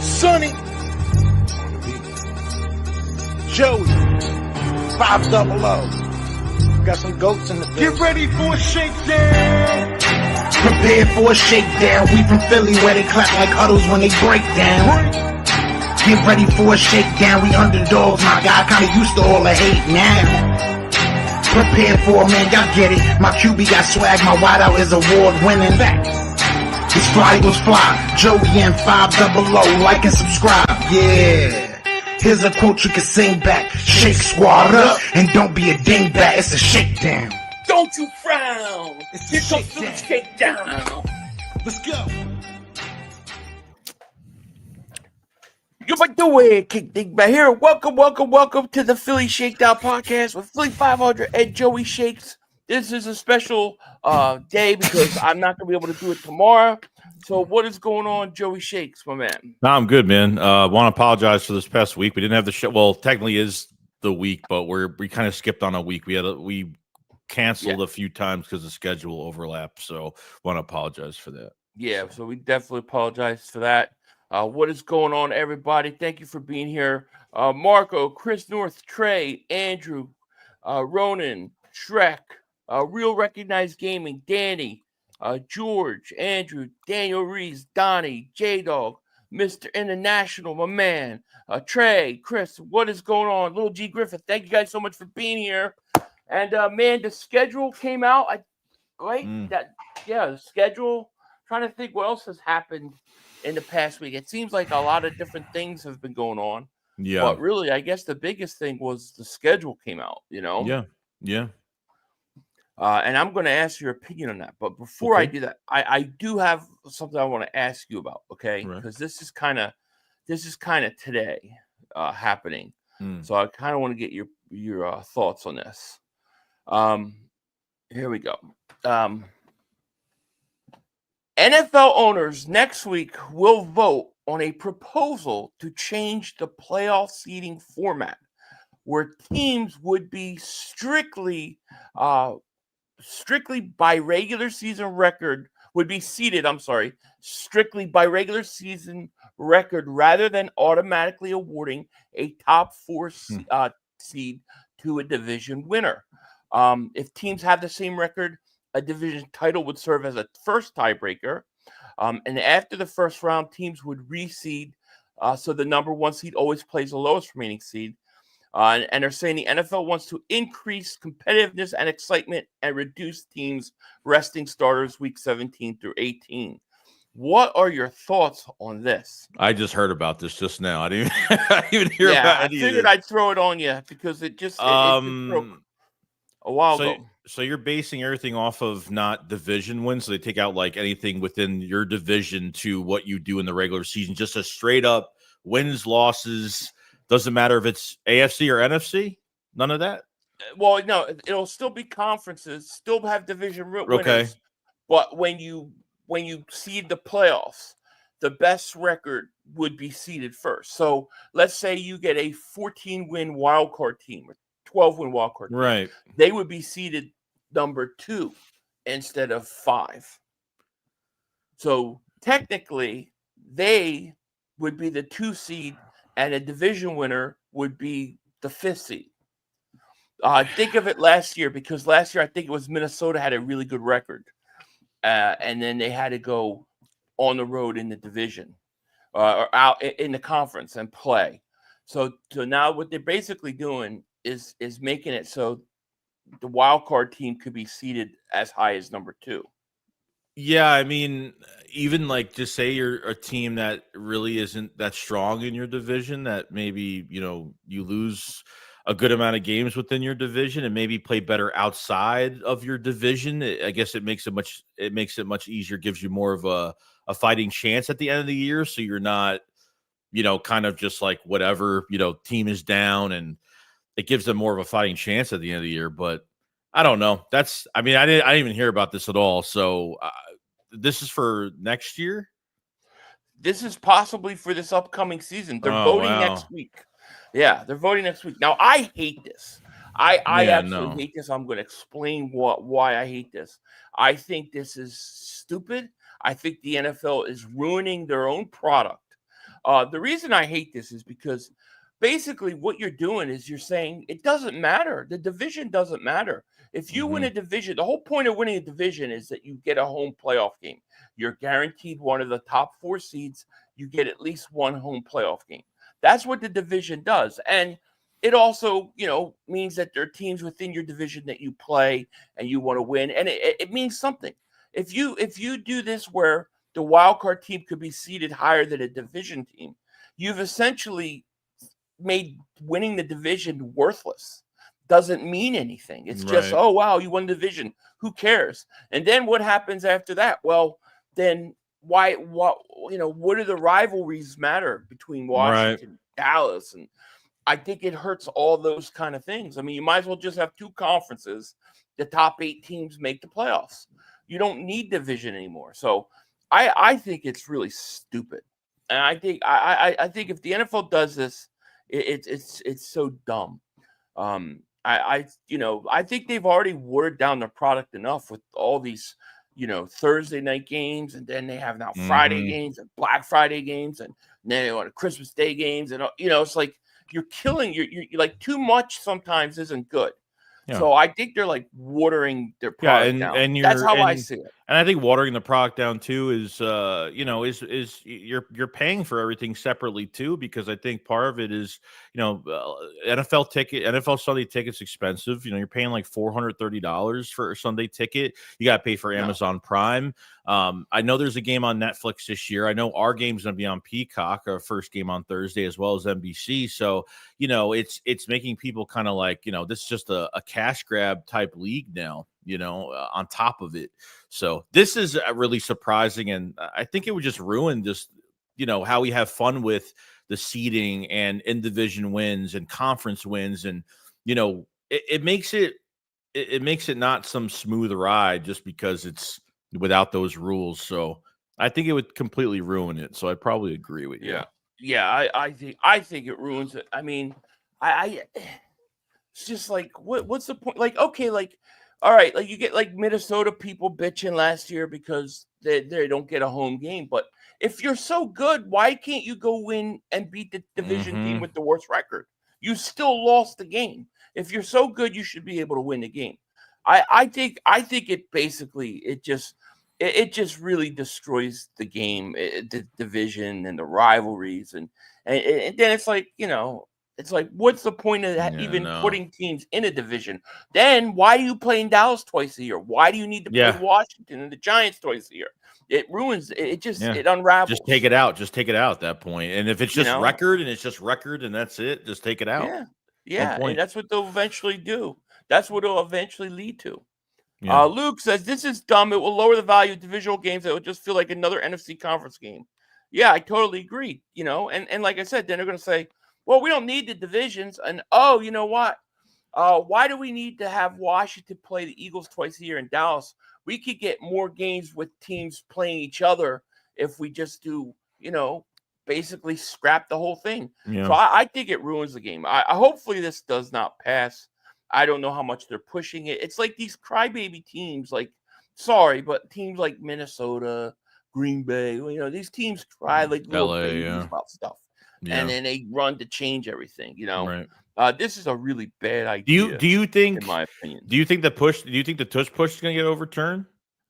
Sonny, Joey, 500. Got some goats in the field. Get ready for a shakedown. Prepare for a shakedown. We from Philly where they clap like huddles when they break down. Get ready for a shakedown. We underdogs, my guy. Kinda used to all the hate now. Prepare for it, man. Y'all get it. My QB got swag. My wideout is award winning. These fly Eagles fly. Joey and 500. Like and subscribe. Yeah. Here's a quote you can sing back. Shake squad up and don't be a dingbat. It's a shakedown. Don't you frown. It's Get a your food shakedown. Let's go. You like the way kick Dingbat here. Welcome to the Philly Shakedown podcast with Philly 500 and Joey Shakes. This is a special day because I'm not going to be able to do it tomorrow. So what is going on, Joey Shakes, my man? No, I'm good, man. Want to apologize for this past week. We didn't have the show. Well, technically is the week, but we kind of skipped on a week. We canceled a few times because the schedule overlap. So want to apologize for that. Yeah, so we definitely apologize for that. What is going on, everybody? Thank you for being here. Marco, Chris North, Trey, Andrew, Ronan, Shrek, Real Recognized Gaming, Danny, George, Andrew, Daniel Rees, Donnie, J-Dog, Mr. International, my man, Trey, Chris, what is going on? Little G Griffith, thank you guys so much for being here. And, man, the schedule came out. The schedule. Trying to think what else has happened in the past week. It seems like a lot of different things have been going on. Yeah. But really, I guess the biggest thing was the schedule came out, you know? Yeah. And I'm going to ask your opinion on that. But before I do that, I do have something I want to ask you about, okay? Because this is kind of today happening. So I kind of want to get your thoughts on this. Here we go. NFL owners next week will vote on a proposal to change the playoff seeding format, where teams would be strictly by regular season record, strictly by regular season record rather than automatically awarding a top four seed to a division winner. If teams have the same record, a division title would serve as a first tiebreaker. And after the first round, teams would reseed. So the number one seed always plays the lowest remaining seed. And they're saying the NFL wants to increase competitiveness and excitement and reduce teams resting starters week 17 through 18. What are your thoughts on this? I just heard about this just now. I didn't even hear about it. I figured I'd throw it on you because it just broke a while ago. So you're basing everything off of not division wins. So they take out like anything within your division to what you do in the regular season. Just a straight up wins, losses. Doesn't matter if it's AFC or NFC. None of that. Well, no, it'll still be conferences, still have division winners. Okay. But when you seed the playoffs, the best record would be seeded first. So let's say you get a 14-win wild card team, or 12-win wild card team. Right. They would be seeded number 2 instead of 5. So technically, they would be the 2 seed, and a division winner would be the 5th seed. Think of it last year, because last year I think it was Minnesota had a really good record, and then they had to go on the road in the division or out in the conference and play. So now what they're basically doing is making it so the wild card team could be seeded as high as number 2. Yeah, I mean, even like just say you're a team that really isn't that strong in your division, that maybe, you lose a good amount of games within your division and maybe play better outside of your division. I guess it makes it much easier, gives you more of a fighting chance at the end of the year. So you're not, kind of just like whatever, team is down, and it gives them more of a fighting chance at the end of the year. But I don't know. I didn't even hear about this at all. So this is for next year. This is possibly for this upcoming season. They're voting next week. Yeah, they're voting next week. Now, I hate this. I absolutely hate this. I'm going to explain why I hate this. I think this is stupid. I think the NFL is ruining their own product. The reason I hate this is because basically what you're doing is you're saying it doesn't matter. The division doesn't matter. If you win a division, the whole point of winning a division is that you get a home playoff game. You're guaranteed one of the top 4 seeds. You get at least one home playoff game. That's what the division does. And it also, means that there are teams within your division that you play and you want to win. And it means something. If you do this where the wild card team could be seated higher than a division team, you've essentially made winning the division worthless. Doesn't mean anything. It's just, oh wow, you won the division. Who cares? And then what happens after that? Well, then what do the rivalries matter between Washington, Dallas? And I think it hurts all those kind of things. I mean, you might as well just have 2 conferences. The top 8 teams make the playoffs. You don't need division anymore. So I think it's really stupid. And I think if the NFL does this, it's so dumb. I think they've already watered down the product enough with all these, Thursday night games, and then they have now Friday games and Black Friday games, and then they want Christmas Day games, and it's like you're killing you're like too much sometimes isn't good. Yeah. So I think they're like watering their product down. And that's how I see it. And I think watering the product down too is, is you're paying for everything separately too, because I think part of it is, NFL Sunday ticket's expensive. You're paying like $430 for a Sunday ticket. You got to pay for Amazon Prime. I know there's a game on Netflix this year. I know our game's going to be on Peacock, our first game on Thursday, as well as NBC. So, it's making people kind of like, this is just a cash grab type league now, on top of it. So this is really surprising. And I think it would just ruin just, how we have fun with the seeding and in-division wins and conference wins. And, it makes it not some smooth ride just because it's without those rules. So I think it would completely ruin it. So I probably agree with you. Yeah. I think it ruins it. I mean, it's just like, what's the point? Like, okay, like, all right, like you get like Minnesota people bitching last year because they don't get a home game. But if you're so good, why can't you go win and beat the division team with the worst record? You still lost the game. If you're so good, you should be able to win the game. I think it basically it just really destroys the game, the division and the rivalries, and then it's like, it's like, what's the point of that, putting teams in a division? Then why are you playing Dallas twice a year? Why do you need to play Washington and the Giants twice a year? It ruins it. It unravels. Just take it out. Just take it out at that point. And if it's just record and it's just record and that's it, just take it out. Yeah. And that's what they'll eventually do. That's what it'll eventually lead to. Yeah. Luke says, this is dumb. It will lower the value of divisional games. It will just feel like another NFC conference game. Yeah, I totally agree. And like I said, then they're going to say, well, we don't need the divisions. And, oh, you know what? Why do we need to have Washington play the Eagles twice a year in Dallas? We could get more games with teams playing each other if we just do, basically scrap the whole thing. Yeah. So I think it ruins the game. Hopefully this does not pass. I don't know how much they're pushing it. It's like these crybaby teams, but teams like Minnesota, Green Bay, these teams cry like little babies about stuff. Yeah. And then they run to change everything, Right. This is a really bad idea. Do you think, in my opinion, do you think the tush push is going to get overturned?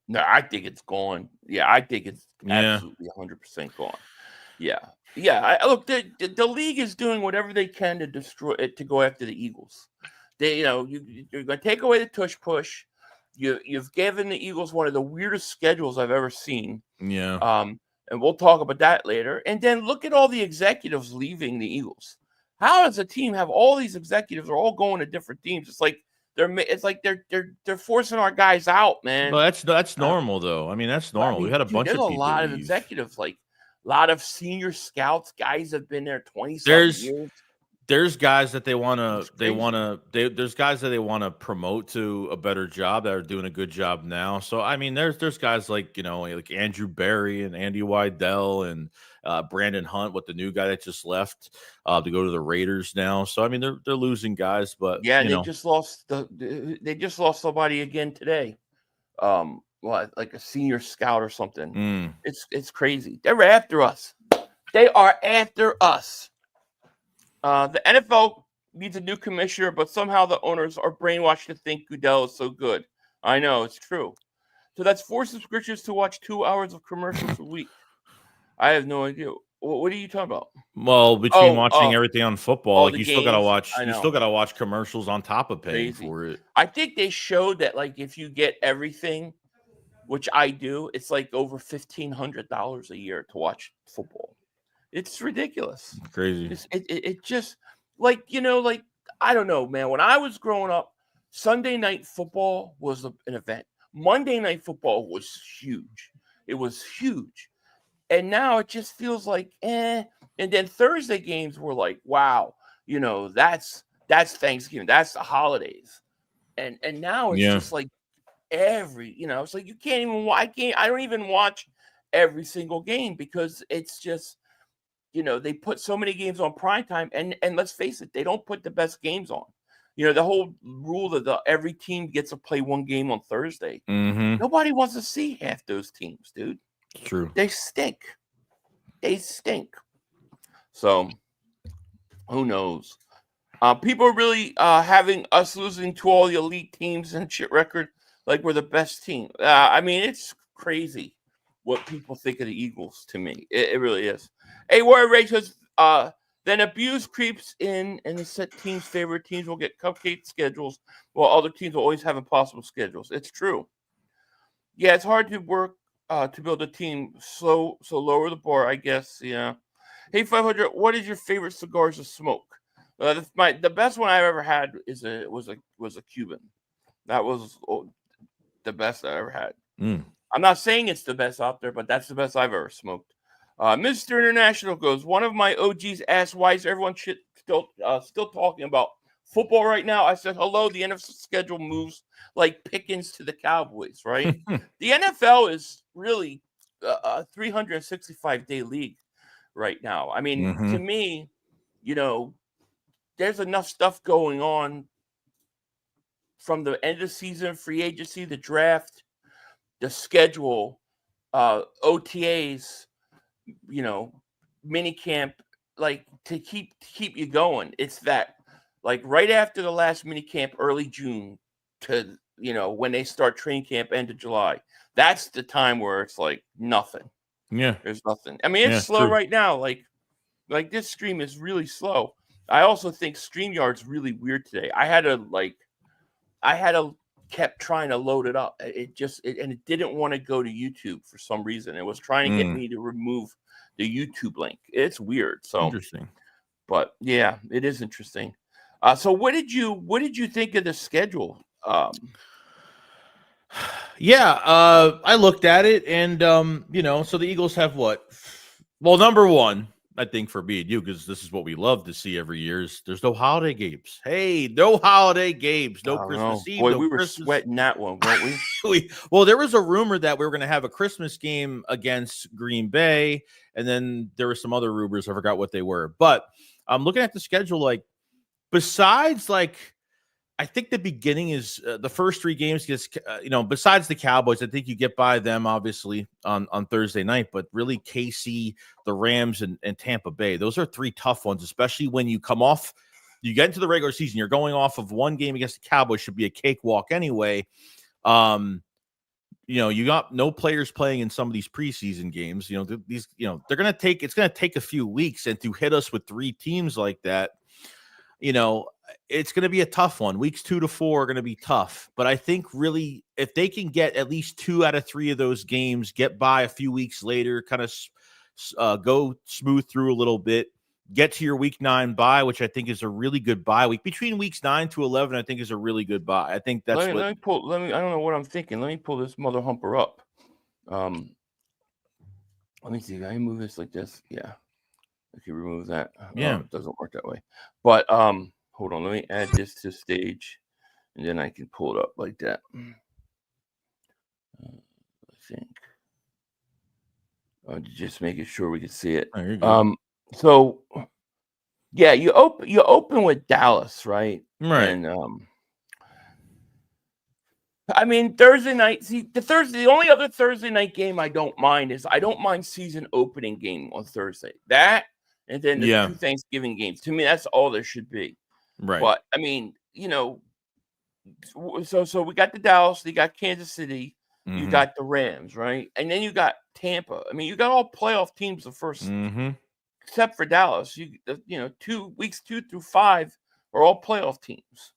No, I think it's gone. Yeah, I think it's absolutely 100% gone. Yeah. Look, the league is doing whatever they can to destroy it, to go after the Eagles. They, you're going to take away the tush push. You've given the Eagles one of the weirdest schedules I've ever seen. Yeah. And we'll talk about that later. And then look at all the executives leaving the Eagles. How does a team have all these executives are all going to different teams? It's like they're forcing our guys out, man. Well, that's normal though. I mean, that's normal. We had a bunch of people. There's a lot of executives, like a lot of senior scouts, guys have been there 20-something years. There's guys that they want to promote to a better job that are doing a good job now. So I mean, there's guys like like Andrew Berry and Andy Weidel and Brandon Hunt, the new guy that just left to go to the Raiders now. So I mean, they're losing guys, but they just lost somebody again today. like a senior scout or something. Mm. It's crazy. They're after us. They are after us. The NFL needs a new commissioner, but somehow the owners are brainwashed to think Goodell is so good. I know, it's true. So that's 4 subscriptions to watch 2 hours of commercials a week. I have no idea. What are you talking about? Well, between watching everything on football, all like the you still gotta games, watch. I You know. still gotta watch commercials on top of paying Crazy. for it. I think they showed that, like, if you get everything, which I do, it's like over $1,500 a year to watch football. It's ridiculous. Crazy. It just like, like, I don't know, man. When I was growing up, Sunday night football was an event. Monday night football was huge. It was huge. And now it just feels like eh. And then Thursday games were like, wow, that's Thanksgiving, that's the holidays. And now it's just like it's like you can't even I don't even watch every single game because it's just they put so many games on primetime, and let's face it, they don't put the best games on. The whole rule that every team gets to play one game on Thursday. Mm-hmm. Nobody wants to see half those teams, dude. True. They stink. They stink. So who knows? People are really having us losing to all the elite teams and shit record like we're the best team. I mean, it's crazy what people think of the Eagles to me. It really is. Hey, Warrior Rage says, then abuse creeps in and the set teams' favorite teams will get cupcake schedules while other teams will always have impossible schedules. It's true. Yeah, it's hard to work to build a team. So lower the bar, I guess. Yeah. Hey, 500, what is your favorite cigars to smoke? The best one I've ever had was a Cuban. That was the best I ever had. I'm not saying it's the best out there, but that's the best I've ever smoked. Mr. International goes, one of my OGs asked, why is everyone still talking about football right now? I said, hello, the NFC schedule moves like Pickens to the Cowboys, right? The NFL is really a 365-day league right now. I mean, to me, there's enough stuff going on from the end of the season, free agency, the draft, the schedule, OTAs, mini camp, like to keep you going. It's that like right after the last mini camp, early June to when they start training camp end of July. That's the time where it's like nothing. Yeah, there's nothing. I mean, it's slow true. right now. Like this stream is really slow. I also think StreamYard's really weird today. I had to kept trying to load it up. It didn't want to go to YouTube for some reason. It was trying to get me to remove the YouTube link. It's weird. So interesting. But yeah, it is interesting. So what did you think of the schedule? I looked at it and so the Eagles have what? Well, number one, I think for me and you, because this is what we love to see every year, is there's no holiday games. Hey, no holiday games, no Christmas Eve. Boy, no we were Christmas. sweating that one, weren't we? Well, there was a rumor that we were going to have a Christmas game against Green Bay, and then there were some other rumors. I forgot what they were. But I'm looking at the schedule, like, besides, like, I think the beginning is the first 3 games gets, besides the Cowboys, I think you get by them obviously on Thursday night, but really KC, the Rams, and Tampa Bay. Those are 3 tough ones, especially when you come off, you get into the regular season, you're going off of one game against the Cowboys, should be a cakewalk anyway. You got no players playing in some of these preseason games. It's going to take a few weeks, and to hit us with 3 teams like that, it's going to be a tough one. Weeks 2 to 4 are going to be tough. But I think really if they can get at least 2 out of 3 of those games, get by a few weeks later, kind of go smooth through a little bit, get to your week 9 bye, which I think is a really good bye week. Between weeks 9 to 11, I think is a really good bye. I think that's let me I don't know what I'm thinking. Let me pull this mother humper up. Let me see. Can I move this like this? Yeah. I can remove that. Yeah. It doesn't work that way. But hold on. Let me add this to stage, and then I can pull it up like that. I think. Just making sure we can see it. Oh, so yeah, you open with Dallas, right? Right. And I mean, Thursday night. See, the only other Thursday night game I don't mind is I don't mind season opening game on Thursday. That and then the Yeah, 2 Thanksgiving games. To me, that's all there should be. right. But I mean, so we got the Dallas, you got Kansas City, you Mm-hmm. got the Rams, right? And then you got Tampa. I mean, you got all playoff teams the first, Mm-hmm. except for Dallas. 2 weeks 2 through 5 are all playoff teams.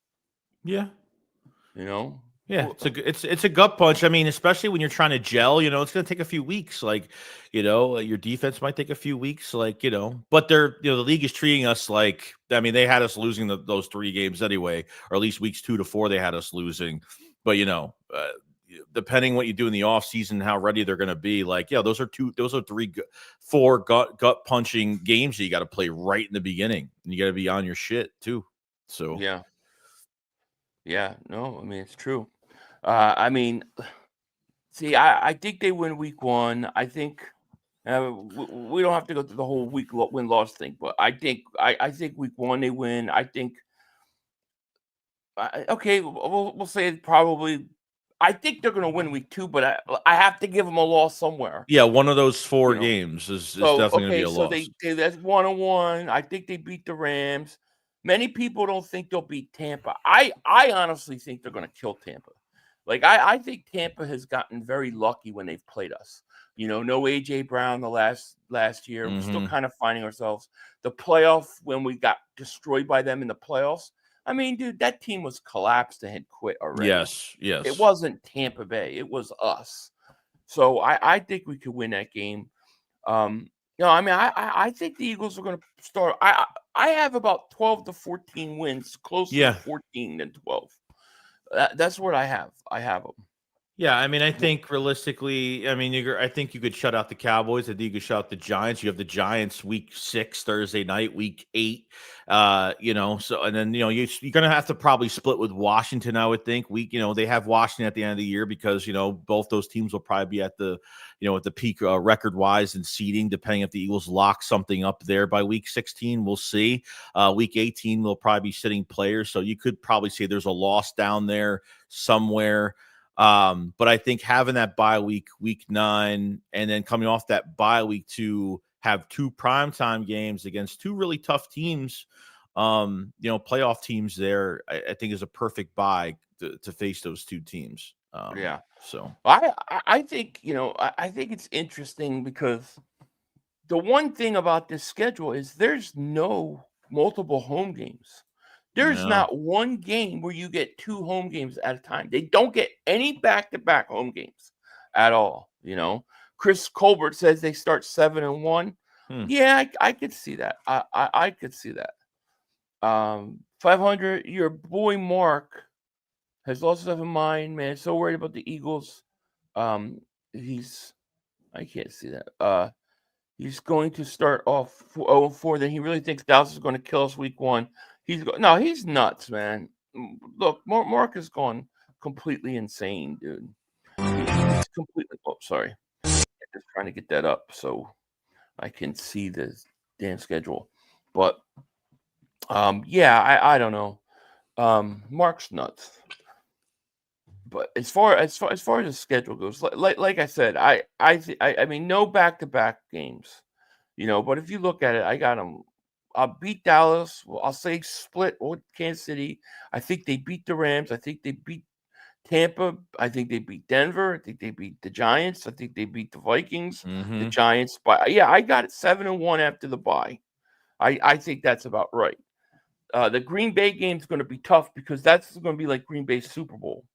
Yeah. You know, Yeah, it's a gut punch. I mean, especially when you're trying to gel, it's going to take a few weeks. Like, your defense might take a few weeks. Like, but the league is treating us like, I mean, they had us losing those 3 games anyway, or at least weeks 2 to 4 they had us losing. But depending what you do in the off season, how ready they're going to be, like, those are 3, 4 gut punching games that you got to play right in the beginning, and you got to be on your shit too. So yeah, no, I mean it's true. I mean, see, I think they win week 1. I think we don't have to go through the whole week win loss thing, but I think week 1 they win. I think okay, we'll say probably. I think they're going to win week 2, but I have to give them a loss somewhere. yeah, one of those 4 You know. games is So definitely going to be okay, a so loss. that's 1-1. I think they beat the Rams. Many people don't think they'll beat Tampa. I honestly think they're going to kill Tampa. Like I think Tampa has gotten very lucky when they've played us. No AJ Brown the last year. We're still Mhm. kind of finding ourselves. The playoff when we got destroyed by them in the playoffs. I mean, dude, that team was collapsed and had quit already. Yes, It yes. wasn't Tampa Bay. It was us. So I think we could win that game. I mean, I think the Eagles are going to start. I have about 12 to 14 wins, closer to Yeah. 14 than 12. That's what I have. I have them. Yeah, I mean, I think realistically, I mean, I think you could shut out the Cowboys. I think you could shut out the Giants. You have the Giants week 6 Thursday night, week 8. So and then you're gonna have to probably split with Washington. I would think they have Washington at the end of the year because both those teams will probably be at the peak record wise and seeding, depending if the Eagles lock something up there by week 16. We'll see. Week 18 will probably be sitting players, so you could probably say there's a loss down there somewhere. But I think having that bye week 9, and then coming off that bye week to have 2 primetime games against 2 really tough teams, playoff teams there, I think is a perfect bye to face those 2 teams. Yeah. So I think, I think it's interesting because the one thing about this schedule is there's no multiple home games. There's no. not one game where you get 2 home games at a time. They don't get any back-to-back home games at all. Chris Colbert says they start 7-1. Yeah, I could see that. I could see that. 500. Your boy Mark has lost his mind, man. So worried about the Eagles. I can't see that. He's going to start off 0-4. Then he really thinks Dallas is going to kill us week 1. No, he's nuts, man. Look, Mark has gone completely insane, dude. He's completely. Oh, sorry. I'm just trying to get that up so I can see the damn schedule. But yeah, I don't know. Mark's nuts. But as far as the schedule goes, like I said, I mean no back-to-back games, But if you look at it, I got them. I'll beat Dallas. Well, I'll say split with Kansas City. I think they beat the Rams. I think they beat Tampa. I think they beat Denver. I think they beat the Giants. I think they beat the Vikings. The Giants. But yeah, I got it 7-1 after the bye. I think that's about right. The Green Bay game is going to be tough because that's going to be like Green Bay's Super Bowl.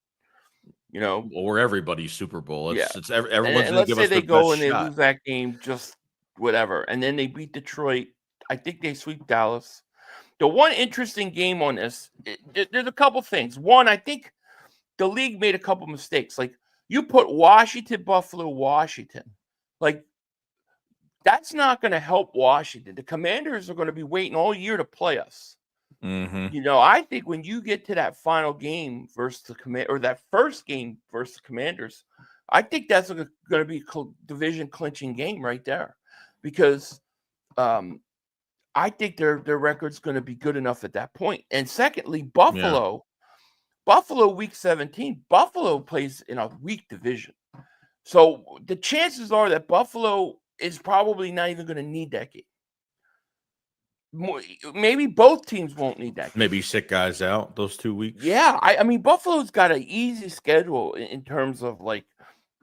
Or everybody's Super Bowl. Yeah. Everyone's And going to let's give say us they their go best and they shot. lose that game, just whatever, and then they beat Detroit. I think they sweep Dallas. The one interesting game on this, there's a couple things. One, I think the league made a couple mistakes. Like you put Washington, Buffalo, Washington. Like that's not going to help Washington. The Commanders are going to be waiting all year to play us. I think when you get to that final game versus the or that first game versus the Commanders, I think that's going to be a division clinching game right there, because I think their record's going to be good enough at that point. And secondly, Buffalo Buffalo week 17, Buffalo plays in a weak division. So the chances are that Buffalo is probably not even going to need that game. Maybe both teams won't need that game. Maybe sit guys out those 2 weeks. Yeah, I mean, Buffalo's got an easy schedule in terms of like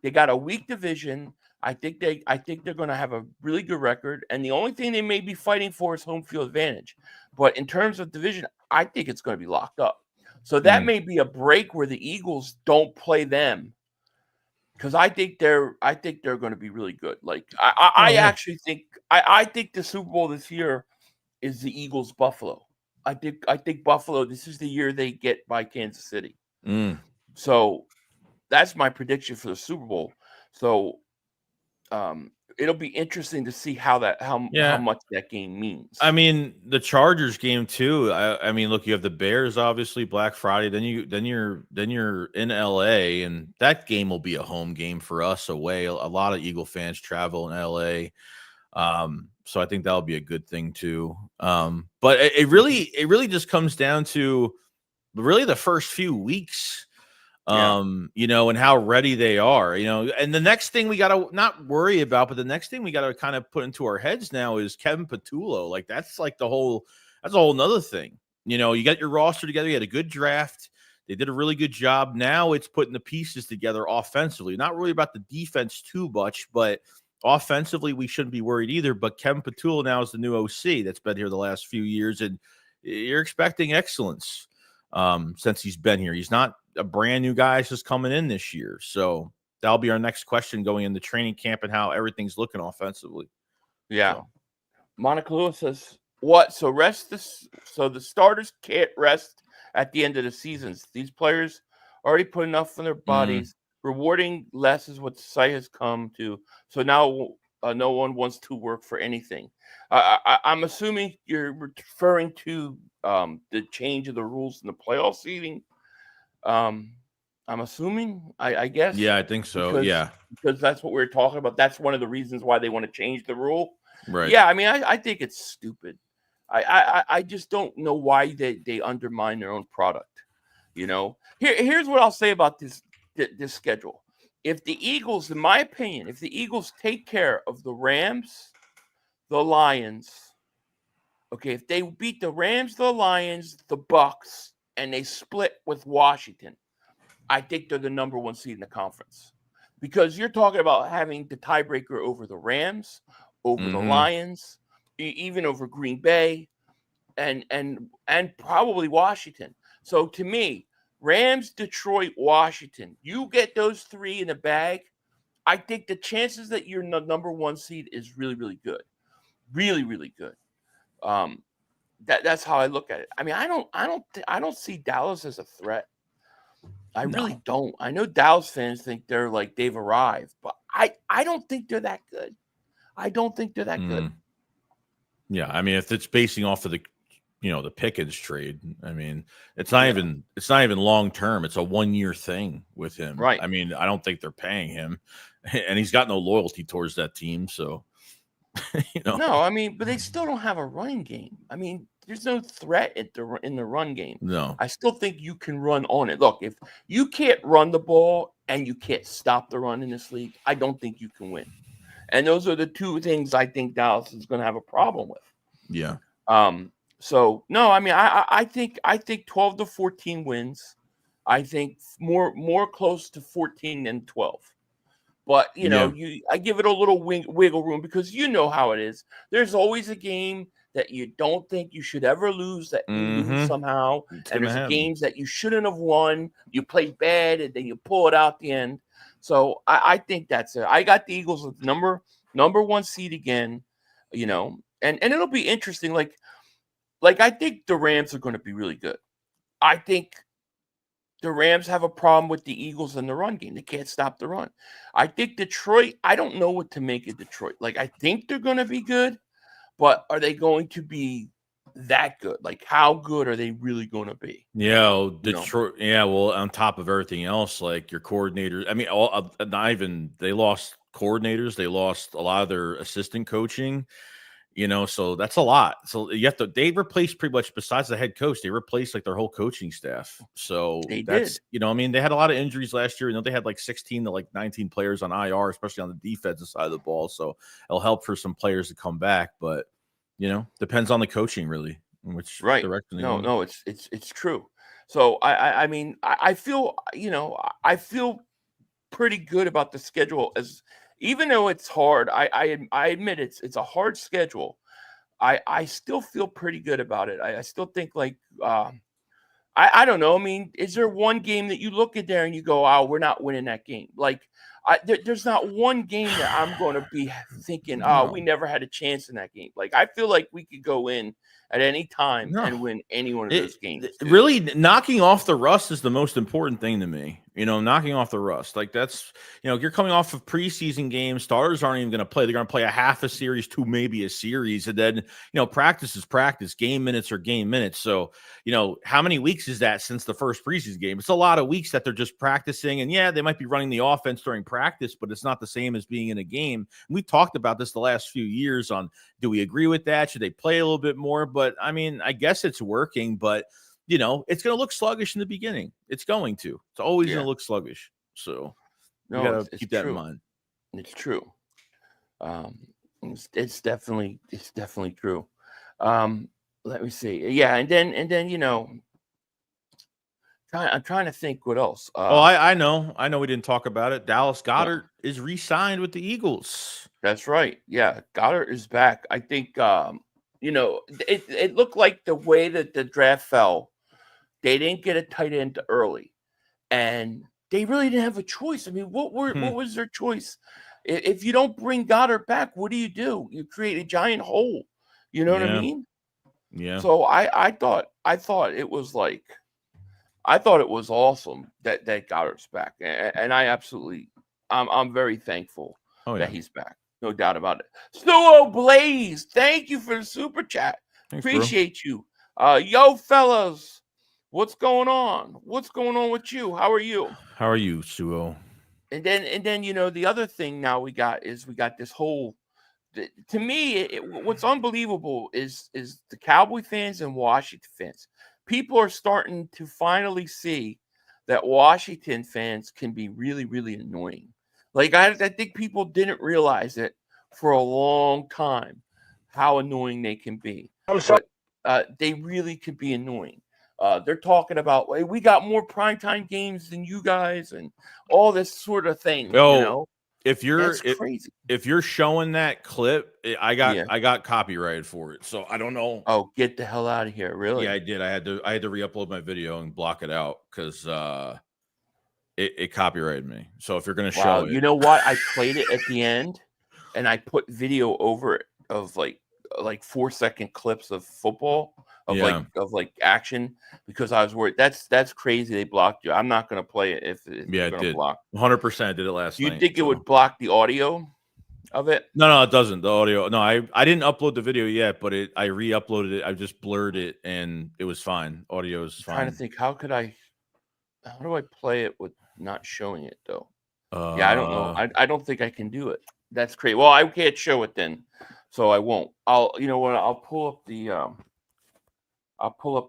they got a weak division. I think they're going to have a really good record, and the only thing they may be fighting for is home field advantage. But in terms of division, I think it's going to be locked up. So that may be a break where the Eagles don't play them, because I think they're going to be really good. Like I actually think I think the Super Bowl this year is the Eagles Buffalo. I think Buffalo, this is the year they get by Kansas City. So that's my prediction for the Super Bowl. So it'll be interesting to see how much that game means. I mean, the Chargers game too. I mean, look, you have the Bears obviously Black Friday. Then you're in LA, and that game will be a home game for us away. A lot of Eagle fans travel in LA. So I think that'll be a good thing too. But it really just comes down to really the first few weeks, you know, and how ready they are, you know. And the next thing we got to not worry about, but the next thing we got to kind of put into our heads now is Kevin Patullo. Like that's a whole nother thing. You know, you got your roster together. You had a good draft. They did a really good job. Now it's putting the pieces together offensively. Not really about the defense too much, but offensively, we shouldn't be worried either. But Kevin Patullo now is the new OC that's been here the last few years, and you're expecting excellence since he's been here. He's not a brand new guy just coming in this year. So that'll be our next question going into training camp and how everything's looking offensively. Yeah. So. Monica Lewis says, what? So the starters can't rest at the end of the seasons. These players already put enough on their bodies. Rewarding less is what the site has come to. So now no one wants to work for anything. I'm assuming you're referring to the change of the rules in the playoff seeding. I'm assuming, I guess. Yeah, I think so. Because that's what we're talking about. That's one of the reasons why they want to change the rule. Right. Yeah, I mean, I think it's stupid. I just don't know why they undermine their own product. You know, here's what I'll say about this schedule. If the Eagles, in my opinion, if the Eagles take care of the Rams, the Lions, okay, if they beat the Rams, the Lions, the Bucks, and they split with Washington, I think they're the number one seed in the conference. Because you're talking about having the tiebreaker over the Rams, over the Lions, even over Green Bay, and probably Washington. So to me, Rams, Detroit, Washington, you get those three in the bag, I think the chances that you're the number one seed is really, really good. Really, really good. That's how I look at it. I mean, I don't see Dallas as a threat. I really don't. I know Dallas fans think they're like they've arrived, but I don't think they're that good. I don't think they're that good. Yeah, I mean, if it's basing off of the Pickens trade, I mean, it's not even long term. It's a 1-year thing with him. Right. I mean, I don't think they're paying him, and he's got no loyalty towards that team. So, No, I mean, but they still don't have a running game. I mean, there's no threat in the run game. No, I still think you can run on it. Look, if you can't run the ball and you can't stop the run in this league, I don't think you can win. And those are the two things I think Dallas is going to have a problem with. Yeah. So no, I mean, I think 12 to 14 wins. I think more close to 14 than 12. But I give it a little wiggle room because you know how it is. There's always a game that you don't think you should ever lose that you lose somehow, and there's games that you shouldn't have won. You play bad and then you pull it out the end. So I think that's it. I got the Eagles with number one seed again, and it'll be interesting. Like I think the Rams are going to be really good. I think the Rams have a problem with the Eagles in the run game. They can't stop the run. I think Detroit, I don't know what to make of Detroit. Like, I think they're going to be good, but are they going to be that good? Like, how good are they really going to be? Yeah, Detroit. Yeah, well, on top of everything else, like your coordinators. I mean, not even they lost coordinators. They lost a lot of their assistant coaching. So that's a lot. So they replaced pretty much, besides the head coach, they replaced like their whole coaching staff. So They that's, did. I mean, they had a lot of injuries last year. They had like 16 to like 19 players on IR, especially on the defensive side of the ball. So it'll help for some players to come back, but depends on the coaching really, in which direction they go. No, it's true. So I mean, I feel, I feel pretty good about the schedule, as even though it's hard. I admit it's a hard schedule. I still feel pretty good about it. I still think like I don't know. I mean, is there one game that you look at there and you go, "Oh, we're not winning that game"? Like there's not one game that I'm going to be thinking, "Oh, we never had a chance in that game." Like I feel like we could go in at any time and win any one of those games. Really, knocking off the rust is the most important thing to me. Knocking off the rust. Like that's, you're coming off of preseason games. Starters aren't even going to play. They're going to play a half a series to maybe a series. And then, practice is practice. Game minutes are game minutes. So, how many weeks is that since the first preseason game? It's a lot of weeks that they're just practicing. And yeah, they might be running the offense during practice, but it's not the same as being in a game. And we talked about this the last few years on, do we agree with that? Should they play a little bit more? But I mean, I guess it's working, but it's going to look sluggish in the beginning. It's going to. It's always going to look sluggish. So you got to keep that in mind. It's true. It's definitely true. Let me see. Yeah, and then I'm trying to think what else. I know we didn't talk about it. Dallas Goedert is re-signed with the Eagles. That's right. Yeah, Goddard is back. I think it looked like the way that the draft fell, they didn't get a tight end early, and they really didn't have a choice. I mean, what was their choice? If you don't bring Goddard back, what do? You create a giant hole. You know what I mean? Yeah. So I thought it was awesome that Goddard's back, and I'm very thankful that he's back. No doubt about it. Stuo Blaze, thank you for the super chat. Thanks, appreciate you. Yo, fellas, what's going on? What's going on with you? How are you? How are you, Stuo? And then the other thing now we got this whole. To me, what's unbelievable is the Cowboy fans and Washington fans. People are starting to finally see that Washington fans can be really, really annoying. Like I think people didn't realize it for a long time how annoying they can be. But they really could be annoying. They're talking about, hey, we got more primetime games than you guys and all this sort of thing. If you're showing that clip, I got copyrighted for it, so I don't know. Oh, get the hell out of here! Really? Yeah, I did. I had to re-upload my video and block it out because it copyrighted me. So if you're gonna show it, you know what? I played it at the end, and I put video over it of like 4-second clips of football of action because I was worried. That's crazy. They blocked you. I'm not gonna play it if it did. Block. 100% did it last night. You think it would block the audio of it? No, it doesn't. The audio. No, I didn't upload the video yet, but I re-uploaded it. I just blurred it, and it was fine. Audio is fine. I'm trying to think, how do I play it with not showing it though? I don't know. I don't think I can do it. That's crazy. Well, I can't show it then, so I won't. I'll pull up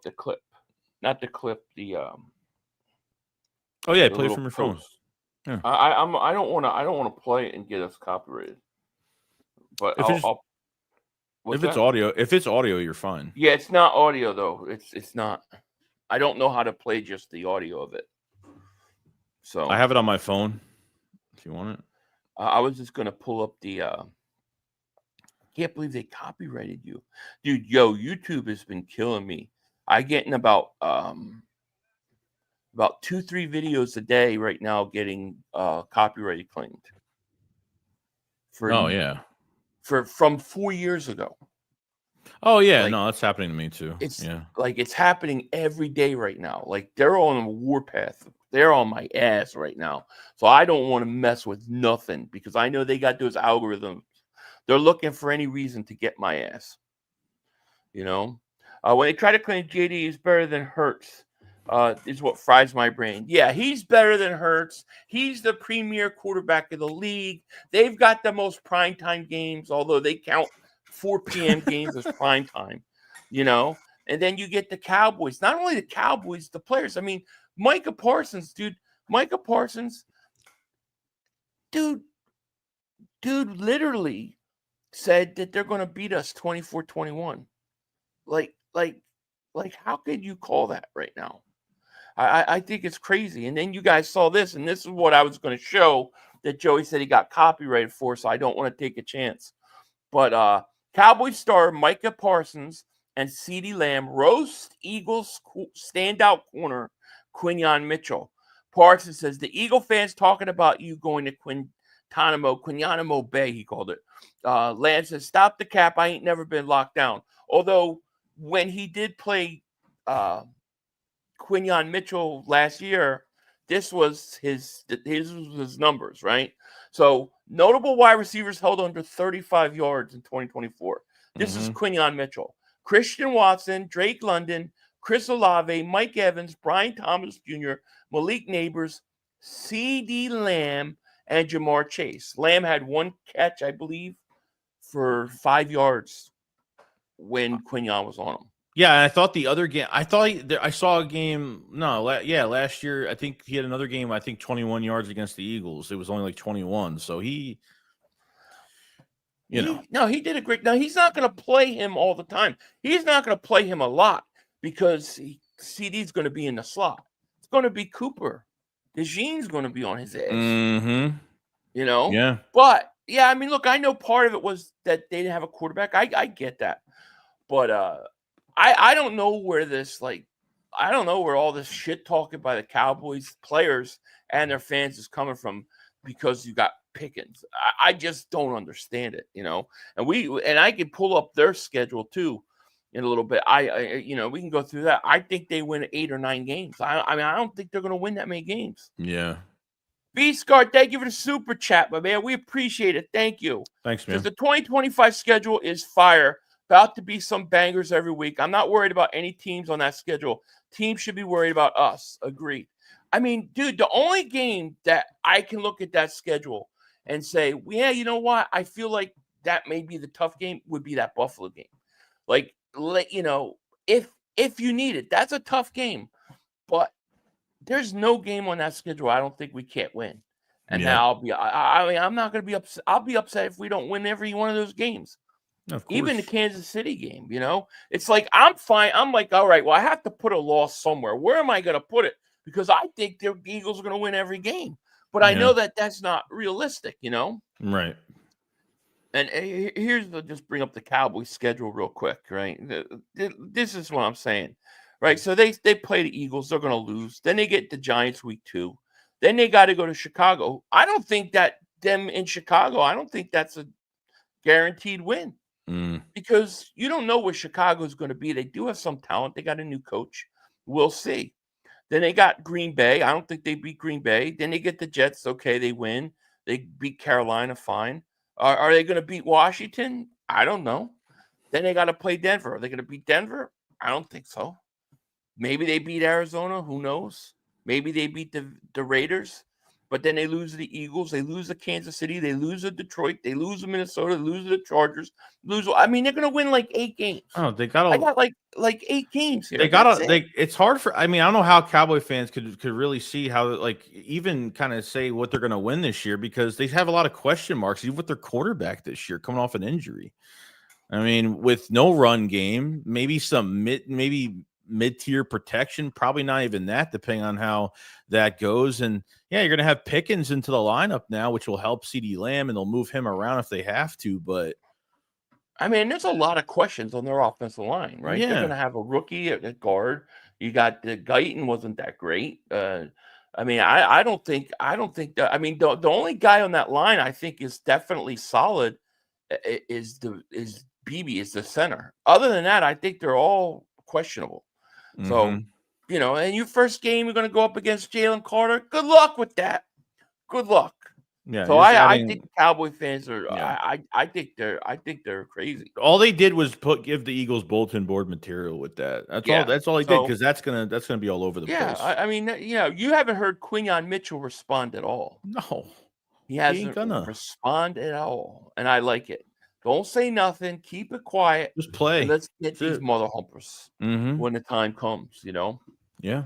the clip, not the clip. The play it from your phone. Yeah. I don't want to play it and get us copyrighted. But if it's audio, you're fine. Yeah, it's not audio though. It's not. I don't know how to play just the audio of it. So I have it on my phone. If you want it, I was just gonna pull up the. Can't believe they copyrighted you, dude. Yo, YouTube has been killing me. I get in about 2-3 videos a day right now getting copyright claimed. From 4 years ago. Oh yeah, no, that's happening to me too. It's happening every day right now. Like they're on a warpath. They're on my ass right now. So I don't want to mess with nothing because I know they got those algorithms. They're looking for any reason to get my ass. When they try to claim JD is better than Hurts, is what fries my brain. Yeah, he's better than Hurts. He's the premier quarterback of the league. They've got the most primetime games, although they count 4 p.m. games as prime time, you know. And then you get the Cowboys. Not only the Cowboys, the players. I mean, Micah Parsons, dude. Micah Parsons, dude, literally said that they're going to beat us 24-21. Like, how could you call that right now? I think it's crazy. And then you guys saw this, and this is what I was going to show that Joey said he got copyrighted for, so I don't want to take a chance. But Cowboys star Micah Parsons and CeeDee Lamb roast Eagles standout corner Quinyon Mitchell. Parsons says, the Eagle fans talking about you going to Guantanamo Bay, he called it. Lamb says, stop the cap. I ain't never been locked down. Although when he did play Quinyon Mitchell last year, this was his numbers, right? So notable wide receivers held under 35 yards in 2024. This is Quinyon Mitchell. Christian Watson, Drake London, Chris Olave, Mike Evans, Brian Thomas Jr., Malik Neighbors, CeeDee Lamb, and Jamar Chase. Lamb had 1 catch, I believe, for 5 yards when Quinyon was on him. Yeah, and I thought the other game. I saw a game. No, last year I think he had another game. I think 21 yards against the Eagles. It was only like 21. So he did a great. Now he's not going to play him all the time. He's not going to play him a lot because CD's going to be in the slot. It's going to be Cooper. DeJean's going to be on his ass. You know. Yeah. But yeah, I mean, look, I know part of it was that they didn't have a quarterback. I get that, but I don't know where I don't know where all this shit talking by the Cowboys players and their fans is coming from because you got Pickens. I just don't understand it, you know. And I can pull up their schedule too in a little bit. We can go through that. I think they win 8 or 9 games. I mean, I don't think they're going to win that many games. Yeah. B-Scar, thank you for the super chat, my man. We appreciate it. Thank you. Thanks, man. Because the 2025 schedule is fire. About to be some bangers every week. I'm not worried about any teams on that schedule. Teams should be worried about us. Agreed. I mean, dude, the only game that I can look at that schedule and say, well, yeah, you know what? I feel like that may be the tough game would be that Buffalo game. Like, you know, if you need it, that's a tough game. But there's no game on that schedule I don't think we can't win. And now I mean, I'm not going to be upset. I'll be upset if we don't win every one of those games. Even the Kansas City game, you know, it's like I'm fine. I'm like, all right, well, I have to put a loss somewhere. Where am I going to put it? Because I think the Eagles are going to win every game, but I know that that's not realistic, you know. Right. And here's just bring up the Cowboys schedule real quick, right? This is what I'm saying, right? So they play the Eagles, they're going to lose. Then they get the Giants week 2. Then they got to go to Chicago. I don't think that them in Chicago. I don't think that's a guaranteed win. Because you don't know where Chicago is going to be. They do have some talent. They got a new coach. We'll see. Then they got Green Bay. I don't think they beat Green Bay. Then they get the Jets. Okay, they win. They beat Carolina. Fine. Are they going to beat Washington? I don't know. Then they got to play Denver. Are they going to beat Denver? I don't think so. Maybe they beat Arizona. Who knows? Maybe they beat the Raiders. But then they lose to the Eagles. They lose to Kansas City. They lose to Detroit. They lose to Minnesota. They lose to the Chargers. I mean, they're going to win like 8 games. Oh, I got like 8 games here. It's hard for. I mean, I don't know how Cowboy fans could really see how, like, even kind of say what they're going to win this year because they have a lot of question marks even with their quarterback this year coming off an injury. I mean, with no run game, maybe some mid-tier protection, probably not even that, depending on how that goes. And yeah, you're going to have Pickens into the lineup now, which will help CeeDee Lamb, and they'll move him around if they have to. But I mean, there's a lot of questions on their offensive line, right? Yeah. They're going to have a rookie at guard. You got the Guyton wasn't that great. I mean, I don't think that. I mean, the only guy on that line I think is definitely solid is BB is the center. Other than that, I think they're all questionable. So, you know, and your first game, you're going to go up against Jalen Carter. Good luck with that. Good luck. Yeah. So I think the Cowboy fans are. Yeah. I think they're crazy. All they did was give the Eagles bulletin board material with that. That's all they did because that's gonna be all over the place. Yeah, I mean, you know, you haven't heard Quinyon Mitchell respond at all. No, he hasn't responded at all, and I like it. Don't say nothing. Keep it quiet. Just play. And let's get That's these it. mother humpers when the time comes, Yeah.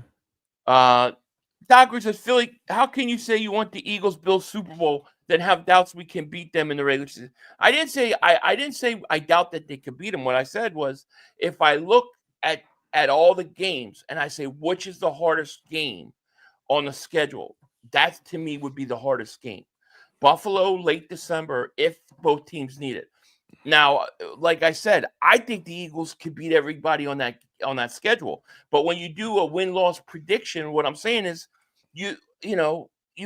Dockers says, Philly, how can you say you want the Eagles Bills Super Bowl then have doubts we can beat them in the regular season? I didn't say I doubt that they could beat them. What I said was if I look at all the games and I say which is the hardest game on the schedule, that to me would be the hardest game. Buffalo late December if both teams need it. Now, like I said, I think the Eagles could beat everybody on that schedule. But when you do a win-loss prediction, what I'm saying is you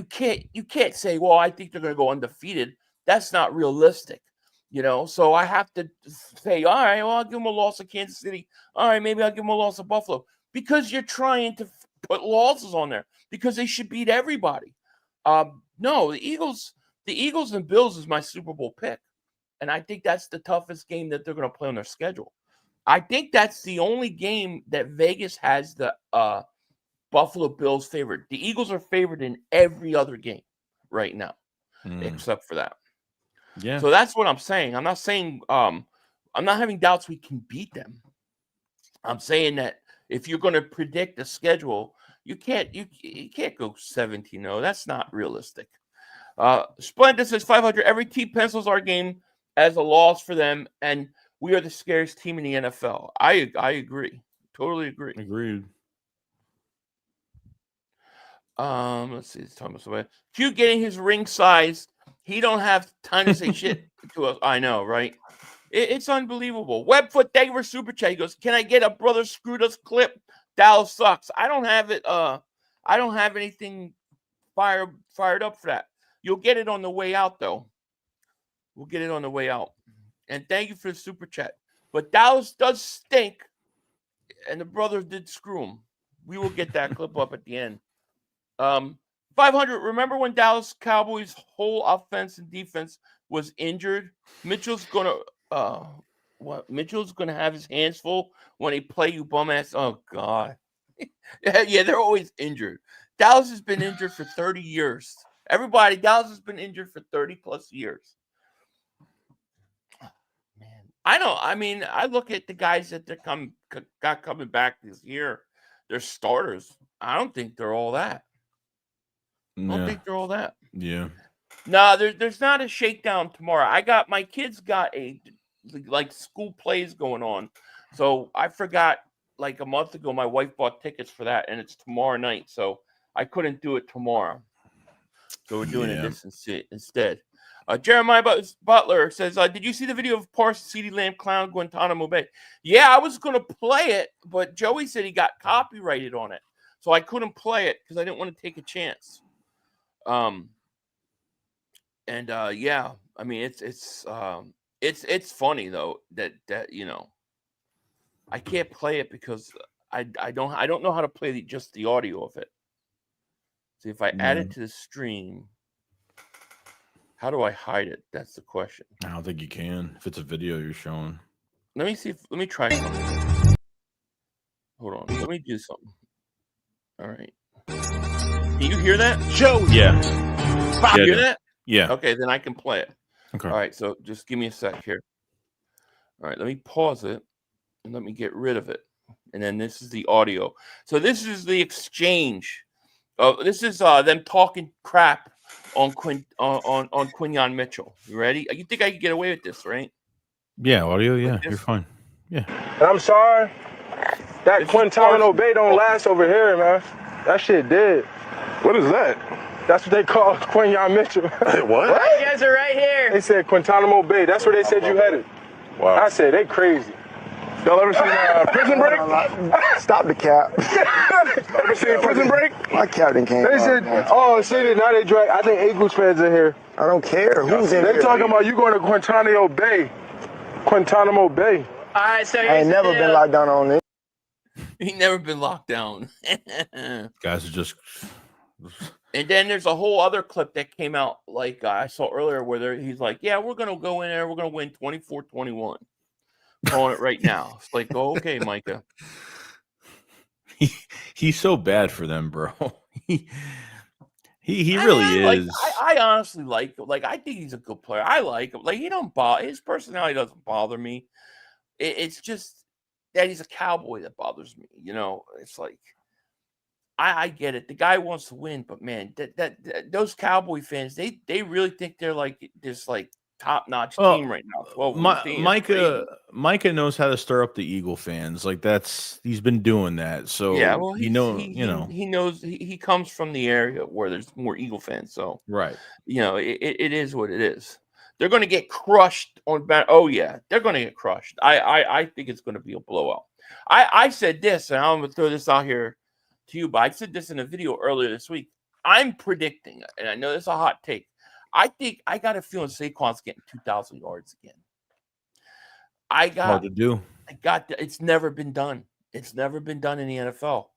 can't say, well, I think they're going to go undefeated. That's not realistic. So I have to say, all right, well, I'll give them a loss to Kansas City. All right, maybe I'll give them a loss to Buffalo because you're trying to put losses on there because they should beat everybody. No, the Eagles and Bills is my Super Bowl pick. And I think that's the toughest game that they're going to play on their schedule. I think that's the only game that Vegas has the Buffalo Bills favored. The Eagles are favored in every other game right now, except for that. Yeah. So that's what I'm saying. I'm not saying I'm not having doubts we can beat them. I'm saying that if you're going to predict the schedule, you can't go 17-0. That's not realistic. Splendid says 500. Every team pencils our game as a loss for them, and we are the scariest team in the NFL. I agree. Totally agree. Agreed. Let's see. It's Thomas away. Q getting his ring size. He don't have time to say shit to us. I know, right? It's unbelievable. Webfoot, thank you for super chat. He goes, "Can I get a brother screwed us clip? Dallas sucks." I don't have it. I don't have anything fired up for that. You'll get it on the way out, though. We'll get it on the way out. And thank you for the super chat. But Dallas does stink, and the brothers did screw him. We will get that clip up at the end. 500. Remember when Dallas Cowboys' whole offense and defense was injured? Mitchell's gonna have his hands full when he play you bum ass. Oh God. Yeah, they're always injured. Dallas has been injured for 30 years. Dallas has been injured for 30 plus years. Man, I look at the guys that got coming back this year. They're starters. I don't think they're all that. Yeah. No, there's not a shakedown tomorrow. My kids got a school plays going on. So I forgot a month ago my wife bought tickets for that and it's tomorrow night. So I couldn't do it tomorrow. So we're doing it instead. Jeremiah Butler says, did you see the video of Parsons, CeeDee Lamb, Clown, Guantanamo Bay? Yeah, I was going to play it, but Joey said he got copyrighted on it. So I couldn't play it because I didn't want to take a chance. It's funny though that I can't play it because I don't know how to play just the audio of it. See if I add it to the stream. How do I hide it? That's the question. I don't think you can if it's a video you're showing. Let me try something. Hold on. Let me do something. All right. Can you hear that? Joe. Yeah. You hear that? Yeah. Okay, then I can play it. Okay. All right, so just give me a sec here. All right, let me pause it and let me get rid of it. And then this is the audio. So this is the exchange. This is them talking crap on Quinyon Mitchell. You ready? You think I could get away with this, right? Yeah, audio. Yeah, you're fine. Yeah. And I'm sorry. That Guantanamo Bay don't last over here, man. That shit dead. What is that? That's what they call Quinyon Mitchell. What? You guys are right here. They said Guantanamo Bay. That's where they said you headed. Wow. I said, they crazy. Y'all ever seen Prison Break? Stop the cap. Ever seen Prison Break? My captain can't. They said, oh, see, now they drag. I think Eagles fans are here. I don't care. Who's in They here? talking about you going to Guantanamo Bay. Guantanamo Bay. All right, so I ain't never been locked down on this. He never been locked down. Guys are just. And then there's a whole other clip that came out I saw earlier where he's like, yeah, we're going to go in there. We're going to win 24-21. Calling it right now. It's like, oh, okay, Micah. He's so bad for them, bro. He I really mean, is. I honestly like him. Like, I think he's a good player. I like him. Like, he don't bother. His personality doesn't bother me. It's just that he's a Cowboy that bothers me. You know, it's like I get it. The guy wants to win, but man, that those Cowboy fans, they really think they're like this like top notch Well, team right now. 12-win team. It's Micah crazy. Micah knows how to stir up the Eagle fans. Like he's been doing that. Yeah, So well, he he's know, he you he know, he knows he comes from the area where there's more Eagle fans. So right. you know, it is what it is. They're going to get crushed on. Oh yeah, they're going to get crushed. I think it's going to be a blowout. I said this, and I'm going to throw this out here to you, but I said this in a video earlier this week. I'm predicting, and I know this is a hot take. I think I got a feeling Saquon's getting 2,000 yards again. Hard to do. It's never been done. It's never been done in the NFL.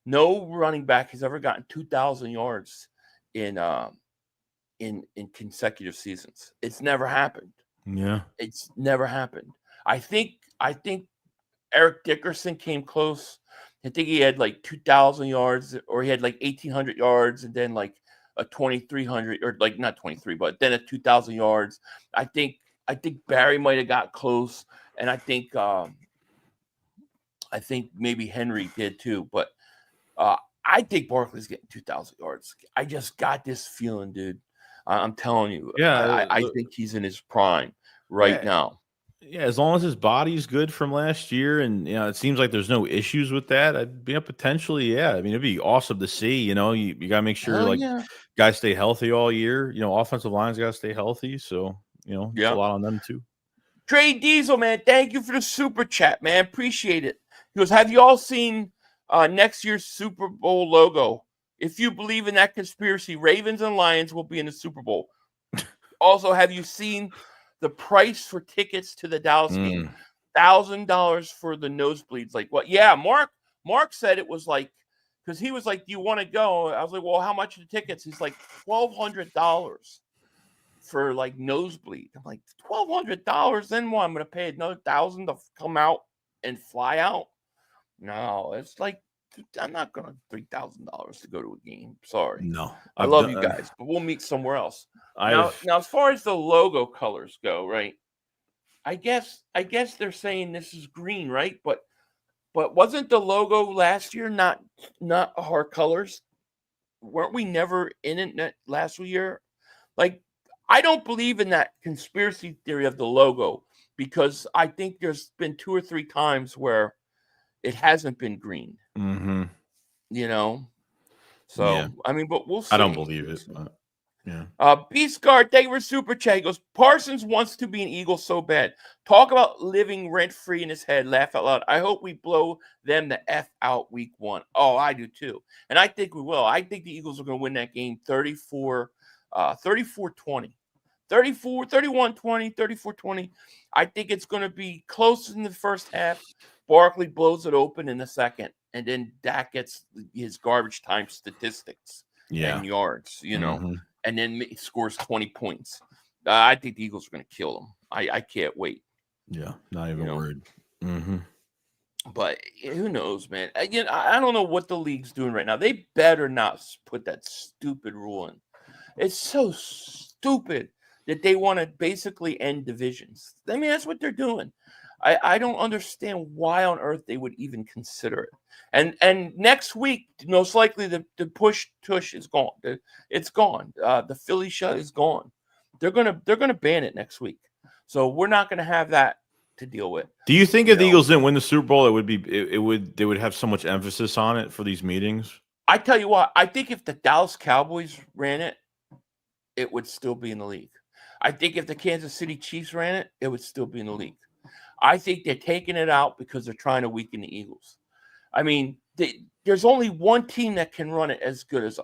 No running back has ever gotten 2,000 yards in consecutive seasons. It's never happened. Yeah. It's never happened. I think Eric Dickerson came close. I think he had like 2,000 yards, or he had like 1,800 yards, and then like a 2,300, or like not 23, but then a 2,000 yards. I think Barry might have got close, and I think maybe Henry did too. But I think Barkley's getting 2,000 yards. I just got this feeling, dude. I'm telling you, Yeah. I think he's in his prime right Yeah. now. Yeah, as long as his body's good from last year, and it seems like there's no issues with that. I'd be potentially, yeah. I mean, it'd be awesome to see. You gotta make sure Hell like yeah. guys stay healthy all year. Offensive lines gotta stay healthy. So it's a Yeah. lot on them too. Trey Diesel, man, thank you for the super chat, man. Appreciate it. He goes, have you all seen next year's Super Bowl logo? If you believe in that conspiracy, Ravens and Lions will be in the Super Bowl. Also, have you seen the price for tickets to the Dallas game? $1,000 for the nosebleeds. Like what? Yeah, Mark said it was like, because he was like, do you want to go? I was like, well, how much are the tickets? He's like, $1,200 for like nosebleed. I'm like, $1,200? Then what? I'm going to pay another $1,000 to come out and fly out? No, it's like, I'm not going to $3,000 to go to a game. Sorry. No, I love you guys, but we'll meet somewhere else. Now, as far as the logo colors go, right? I guess they're saying this is green, right? But wasn't the logo last year not our colors? Weren't we never in it last year? Like, I don't believe in that conspiracy theory of the logo, because I think there's been 2 or 3 times where it hasn't been green. Mm-hmm. So yeah. I mean, but we'll see. I don't believe it. But, yeah. Beast Guard, thank you for super chat. He goes, Parsons wants to be an Eagle so bad. Talk about living rent free in his head. Laugh out loud. I hope we blow them the F out week 1. Oh, I do too. And I think we will. I think the Eagles are going to win that game 34-20. 31-20, 34-20. I think it's going to be close in the first half. Barkley blows it open in the second, and then Dak gets his garbage time statistics and yards, and then scores 20 points. I think the Eagles are going to kill them. I can't wait. Yeah, not even a word. Mm-hmm. But who knows, man? Again, I don't know what the league's doing right now. They better not put that stupid rule in. It's so stupid that they want to basically end divisions. I mean, that's what they're doing. I don't understand why on earth they would even consider it. And next week, most likely the push tush is gone. It's gone. The Philly shut is gone. They're gonna ban it next week. So we're not gonna have that to deal with. Do you think if the Eagles didn't win the Super Bowl, they would have so much emphasis on it for these meetings? I tell you what, I think if the Dallas Cowboys ran it, it would still be in the league. I think if the Kansas City Chiefs ran it, it would still be in the league. I think they're taking it out because they're trying to weaken the Eagles. I mean, there's only one team that can run it as good as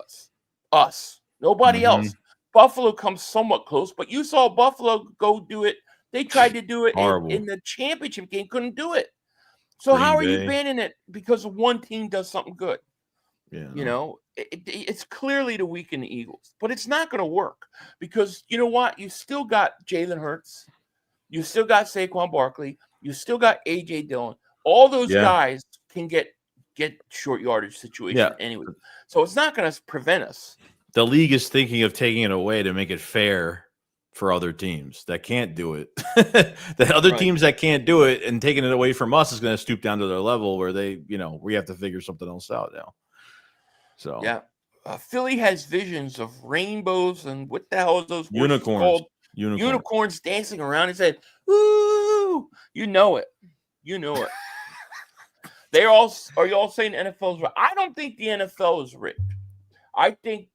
us. Nobody else. Buffalo comes somewhat close, but you saw Buffalo go do it. They tried to do it in the championship game, couldn't do it. So how are you banning it because one team does something good? Yeah, it's clearly to weaken the Eagles, but it's not going to work because you know what? You still got Jalen Hurts. You still got Saquon Barkley. You still got A.J. Dillon. All those guys can get short yardage situation anyway. So it's not going to prevent us. the league is thinking of taking it away to make it fair for other teams that can't do it. The other Right. teams that can't do it and taking it away from us is going to stoop down to their level where they, we have to figure something else out now. So Yeah. Philly has visions of rainbows and what the hell is those horses unicorns. called? Unicorns dancing around. He said, "Ooh, you know it. You know it." Are you all saying the NFL is rigged? I don't think the NFL is rigged. I think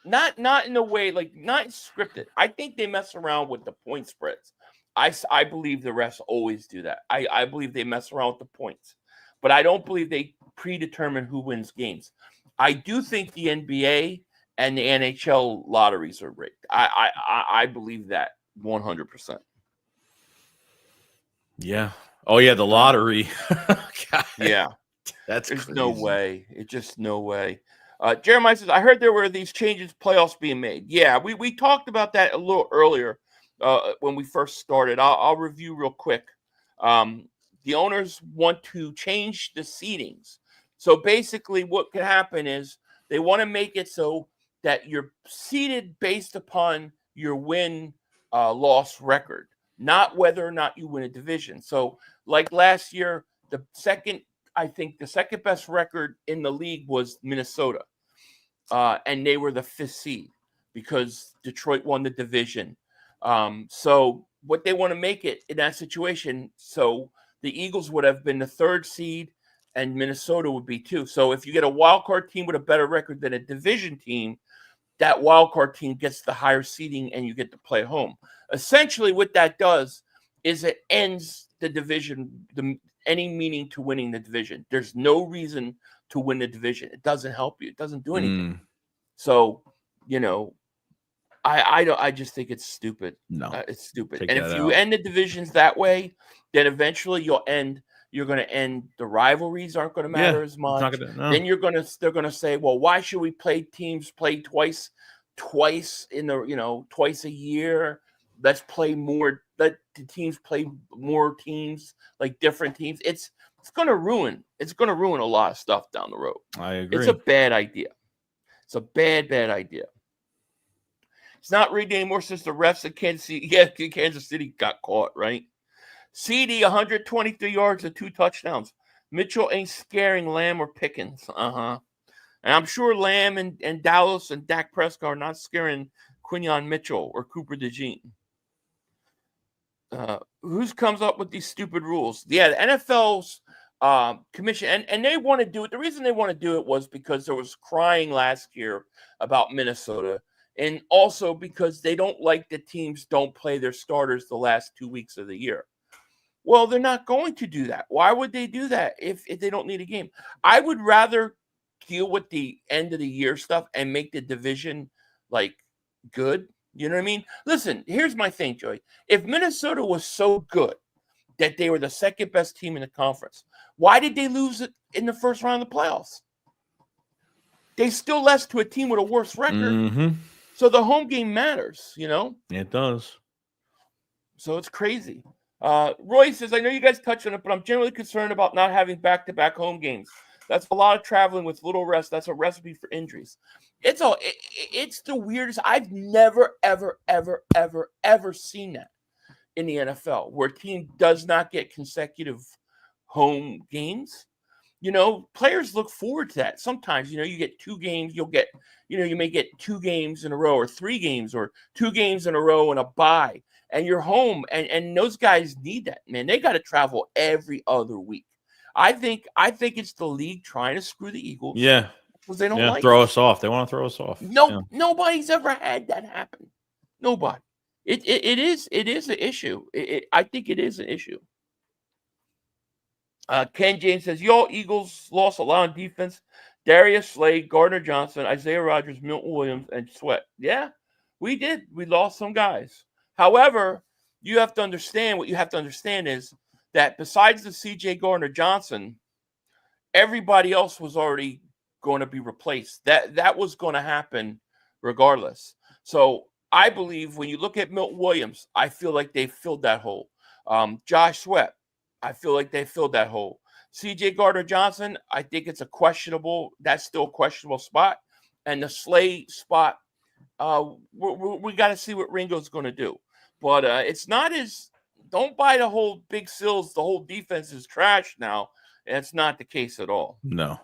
not in a way like not scripted. I think they mess around with the point spreads. I believe the refs always do that. I believe they mess around with the points, but I don't believe they predetermine who wins games. I do think the NBA and the NHL lotteries are rigged. I believe that 100%. Yeah. Oh yeah, the lottery. God, Yeah, that's there's crazy. no way. It's just no way. Jeremiah says, I heard there were these changes, playoffs being made. Yeah, we talked about that a little earlier when we first started. I'll review real quick. The owners want to change the seedings. So basically what can happen is they want to make it so that you're seeded based upon your win-loss record, not whether or not you win a division. So like last year, I think the second best record in the league was Minnesota. And they were the 5th seed because Detroit won the division. So what they want to make it in that situation, so the Eagles would have been the 3rd seed and Minnesota would be 2. So if you get a wild card team with a better record than a division team, that wild card team gets the higher seeding and you get to play home. Essentially what that does is it ends the division, any meaning to winning the division. There's no reason to win the division. It doesn't help you. It doesn't do anything. So, I just think it's stupid. No, it's stupid. Take And that if you out. end the divisions that way, then eventually you're going to end the rivalries aren't going to matter as much. Then they're going to say, well, why should we play teams play twice in the, twice a year? Let's play more. Let the teams play more teams, like different teams. It's going to ruin a lot of stuff down the road. I agree. It's a bad idea. It's a bad idea. It's not rigged anymore since the refs in Kansas City got caught, right? CD 123 yards and 2 touchdowns. Mitchell ain't scaring Lamb or Pickens. And I'm sure Lamb and Dallas and Dak Prescott are not scaring Quinyon Mitchell or Cooper DeJean. Who comes up with these stupid rules? Yeah, the NFL's commission, and they want to do it. The reason they want to do it was because there was crying last year about Minnesota, and also because they don't like the teams don't play their starters the last 2 weeks of the year. Well, they're not going to do that. Why would they do that if they don't need a game? I would rather deal with the end of the year stuff and make the division like good. You know what I mean? Listen, here's my thing, Joey. If Minnesota was so good that they were the second best team in the conference, why did they lose it in the first round of the playoffs? They still lost to a team with a worse record. Mm-hmm. So the home game matters, It does. So it's crazy. Roy says, I know you guys touched on it, but I'm generally concerned about not having back-to-back home games. That's a lot of traveling with little rest. That's a recipe for injuries. It's the weirdest. I've never, ever, ever, ever, ever seen that in the NFL, where a team does not get consecutive home games. Players look forward to that. Sometimes, you get 2 games. You'll get, you may get 2 games in a row or 3 games or 2 games in a row and a bye. And you're home, and those guys need that, man. They got to travel every other week. I think it's the league trying to screw the Eagles. Yeah, because they don't like throw it. us off. They want to throw us off. Nobody's ever had that happen. Nobody. It is an issue. I think it is an issue. Ken James says, "Y'all Eagles lost a lot on defense. Darius Slade, Gardner Johnson, Isaiah Rodgers, Milton Williams, and Sweat. Yeah, we did. We lost some guys. However, what you have to understand is that besides the CJ Gardner Johnson, everybody else was already going to be replaced. That was going to happen regardless. So I believe when you look at Milton Williams, I feel like they filled that hole. Josh Sweat, I feel like they filled that hole. CJ Gardner Johnson, I think that's still a questionable spot. and the Slay spot, we got to see what Ringo's going to do. But it's not as don't buy the whole Big Sills. The whole defense is trash now. That's not the case at all. No,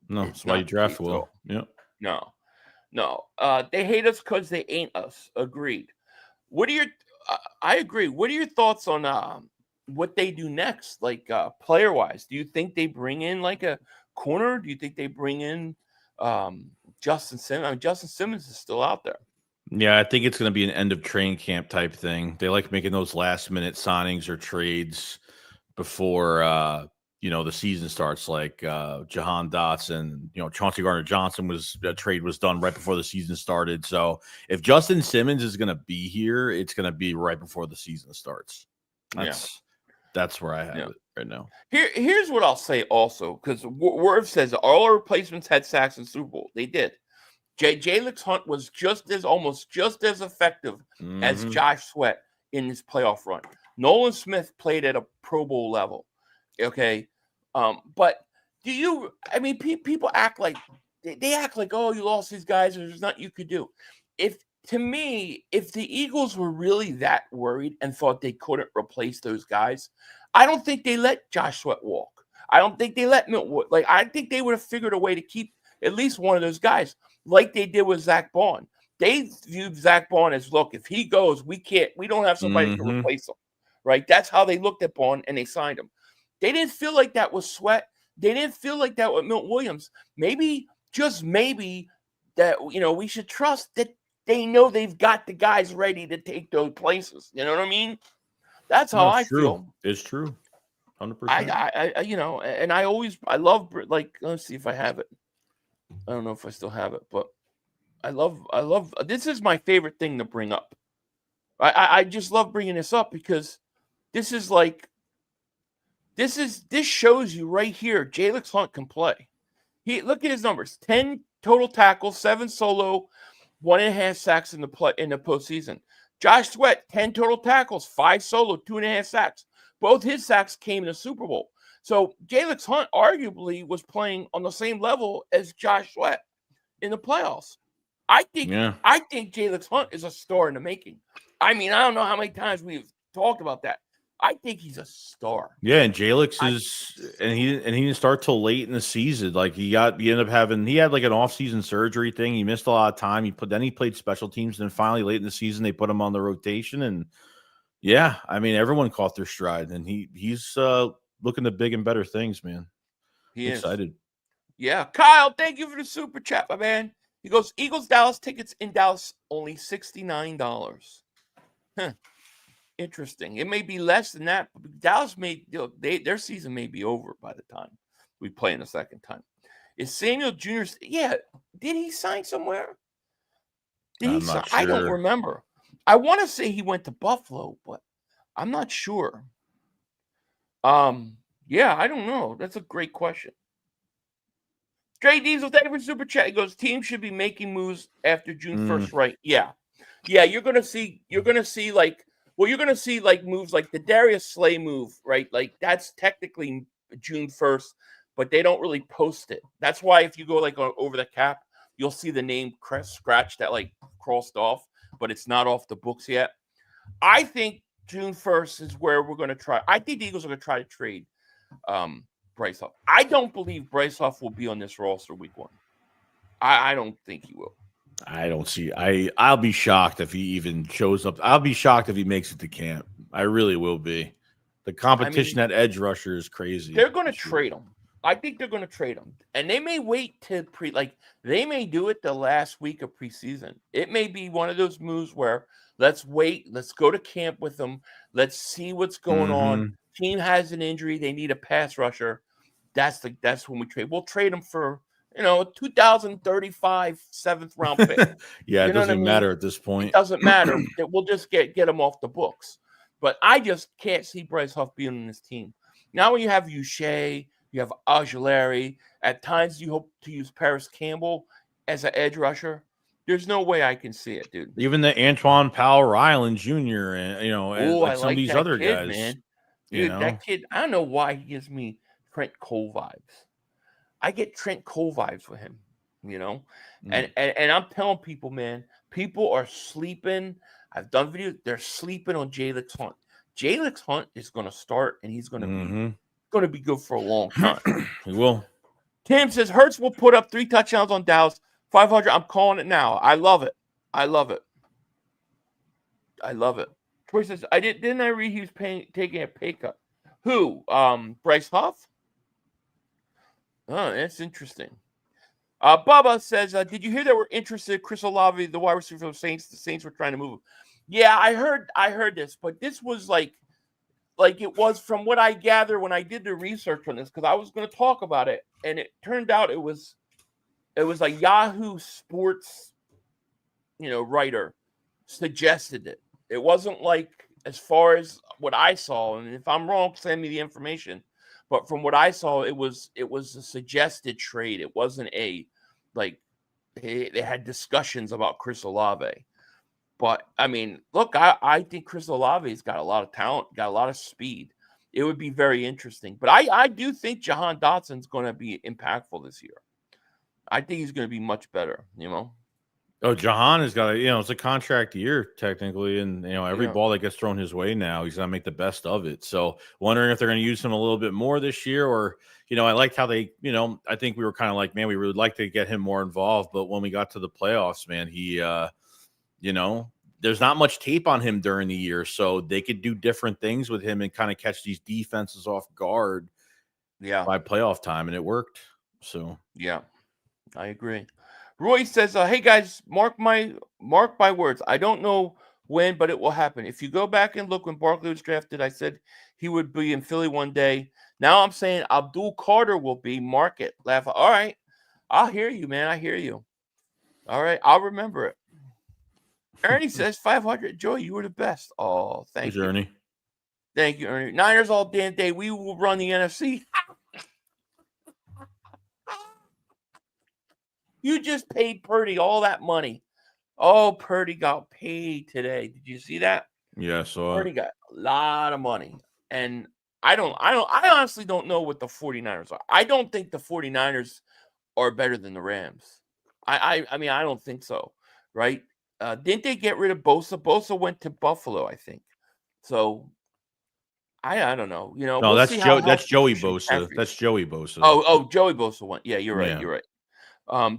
It's that's why you not the draft case at all. well. Yep. No. They hate us because they ain't us. Agreed. What are your? I agree. What are your thoughts on what they do next, like player wise? Do you think they bring in like a corner? Do you think they bring in Justin Simmons? I mean, Justin Simmons is still out there. Yeah, I think it's going to be an end of training camp type thing. They like making those last minute signings or trades before the season starts. Like Jahan Dotson, Chauncey Gardner-Johnson trade was done right before the season started. So if Justin Simmons is going to be here, it's going to be right before the season starts. That's where I have it right now. Here's what I'll say also, because Worth says all our replacements had sacks in Super Bowl. They did. Jalix Hunt was almost just as effective as Josh Sweat in this playoff run. Nolan Smith played at a Pro Bowl level. Okay. But people act like they act like, oh, you lost these guys, there's nothing you could do. If the Eagles were really that worried and thought they couldn't replace those guys, I don't think they let Josh Sweat walk. I don't think they let Milt Wood. Like, I think they would have figured a way to keep at least one of those guys, like they did with Zach Bond. They viewed Zach Bond as, look, if he goes, we don't have somebody to replace him. Right? That's how they looked at Bond, and they signed him. They didn't feel like that was Sweat. They didn't feel like that with Milt Williams. Maybe, just maybe, that we should trust that they know they've got the guys ready to take those places. You know what I mean? That's how I feel. It's true. 100%. I love, like, let's see if I have it. I don't know if I still have it, but I love this is my favorite thing to bring up. I just love bringing this up because this shows you right here. Jalix Hunt can play. Look at his numbers: 10 total tackles, 7 solo, 1.5 sacks in the postseason. Josh Sweat, 10 total tackles, 5 solo, 2.5 sacks. Both his sacks came in the Super Bowl. So Jalix Hunt arguably was playing on the same level as Josh Sweat in the playoffs. I think Jalix Hunt is a star in the making. I mean, I don't know how many times we've talked about that. I think he's a star. Yeah, and Jalix he didn't start till late in the season. Like he had like an off-season surgery thing. He missed a lot of time. Then he played special teams, and then finally late in the season they put him on the rotation. And yeah, I mean everyone caught their stride, and he's looking to big and better things, man. He's excited. Yeah, Kyle, thank you for the super chat, my man. He goes, Eagles Dallas tickets in Dallas only $69. Huh. Interesting. It may be less than that. But Dallas their season may be over by the time we play in the second time. Is Samuel Jr. Yeah, did he sign somewhere? I'm not sure. I don't remember. I want to say he went to Buffalo, but I'm not sure. Yeah, I don't know. That's a great question. Dre Diesel, thank you for super chat. He goes, teams should be making moves after June 1st, right? Yeah. You're gonna see like moves like the Darius Slay move, right? Like that's technically June 1st, but they don't really post it. That's why if you go like over the cap, you'll see the name scratched that like crossed off, but it's not off the books yet. I think June 1st is where we're going to try. I think the Eagles are going to try to trade Bryce Huff. I don't believe Bryce Huff will be on this roster week 1. I don't think he will. I don't see. I'll be shocked if he even shows up. I'll be shocked if he makes it to camp. I really will be. The competition at edge rusher is crazy. They're going to trade him. I think they're going to trade him, and they may wait to they may do it the last week of preseason. It may be one of those moves where let's wait, let's go to camp with them, let's see what's going on. Team has an injury, they need a pass rusher. That's when we trade. We'll trade him for a 2035 7th round pick. Yeah, it doesn't matter at this point. It doesn't matter. We'll just get him off the books. But I just can't see Bryce Huff being on this team. Now when you have Uche, you have Ojulari. At times, you hope to use Paris Campbell as an edge rusher. There's no way I can see it, dude. Even the Antoine Powell-Ryland Jr. and some of these other kid, guys, man. Dude, that kid. I don't know why he gives me Trent Cole vibes. I get Trent Cole vibes with him. you know. Mm. And I'm telling people, man, people are sleeping. I've done videos. They're sleeping on Jalix Hunt. Jalix Hunt is going to start, and he's going to be good for a long time. He will. Tim says Hurts will put up 3 touchdowns on Dallas, 500. I'm calling it now. I love it. I love it. I love it. Troy says didn't I read he was taking a pay cut? Who? Bryce Huff? Oh, that's interesting. Bubba says, did you hear that we're interested in Chris Olave, the wide receiver for the Saints? The Saints were trying to move him. Yeah, I heard this, but this was like it was from what I gather when I did the research on this, because I was going to talk about it, and it turned out it was a Yahoo Sports, writer suggested it. It wasn't like, as far as what I saw, and if I'm wrong, send me the information. But from what I saw, it was a suggested trade. It wasn't they had discussions about Chris Olave. But I mean, look, I think Chris Olave's got a lot of talent, got a lot of speed. It would be very interesting. But I do think Jahan Dotson's going to be impactful this year. I think he's going to be much better, Oh, Jahan has got it's a contract year technically, and every ball that gets thrown his way now, he's gonna make the best of it. So, wondering if they're gonna use him a little bit more this year, or I liked how they, I think we were kind of like, man, we would like to get him more involved, but when we got to the playoffs, man, he, there's not much tape on him during the year, so they could do different things with him and kind of catch these defenses off guard. Yeah, by playoff time, and it worked. So, yeah, I agree. Roy says, hey, guys, mark my words. I don't know when, but it will happen. If you go back and look when Barkley was drafted, I said he would be in Philly one day. Now I'm saying Abdul Carter will be. Mark it. Laugh. All right. I'll hear you, man. I hear you. All right. I'll remember it. Ernie says 500. Joey, you were the best. Oh, thank you. Ernie. Thank you, Ernie. Niners all damn day. We will run the NFC. You just paid Purdy all that money. Oh, Purdy got paid today. Did you see that? Yeah, I saw Purdy got a lot of money. And I honestly don't know what the 49ers are. I don't think the 49ers are better than the Rams. I mean, I don't think so. Right? Didn't they get rid of Bosa? Bosa went to Buffalo, I think. So I don't know. No, we'll that's see that's Joey Bosa. That's Joey Bosa. Oh, Joey Bosa went. Yeah, you're right. You're right.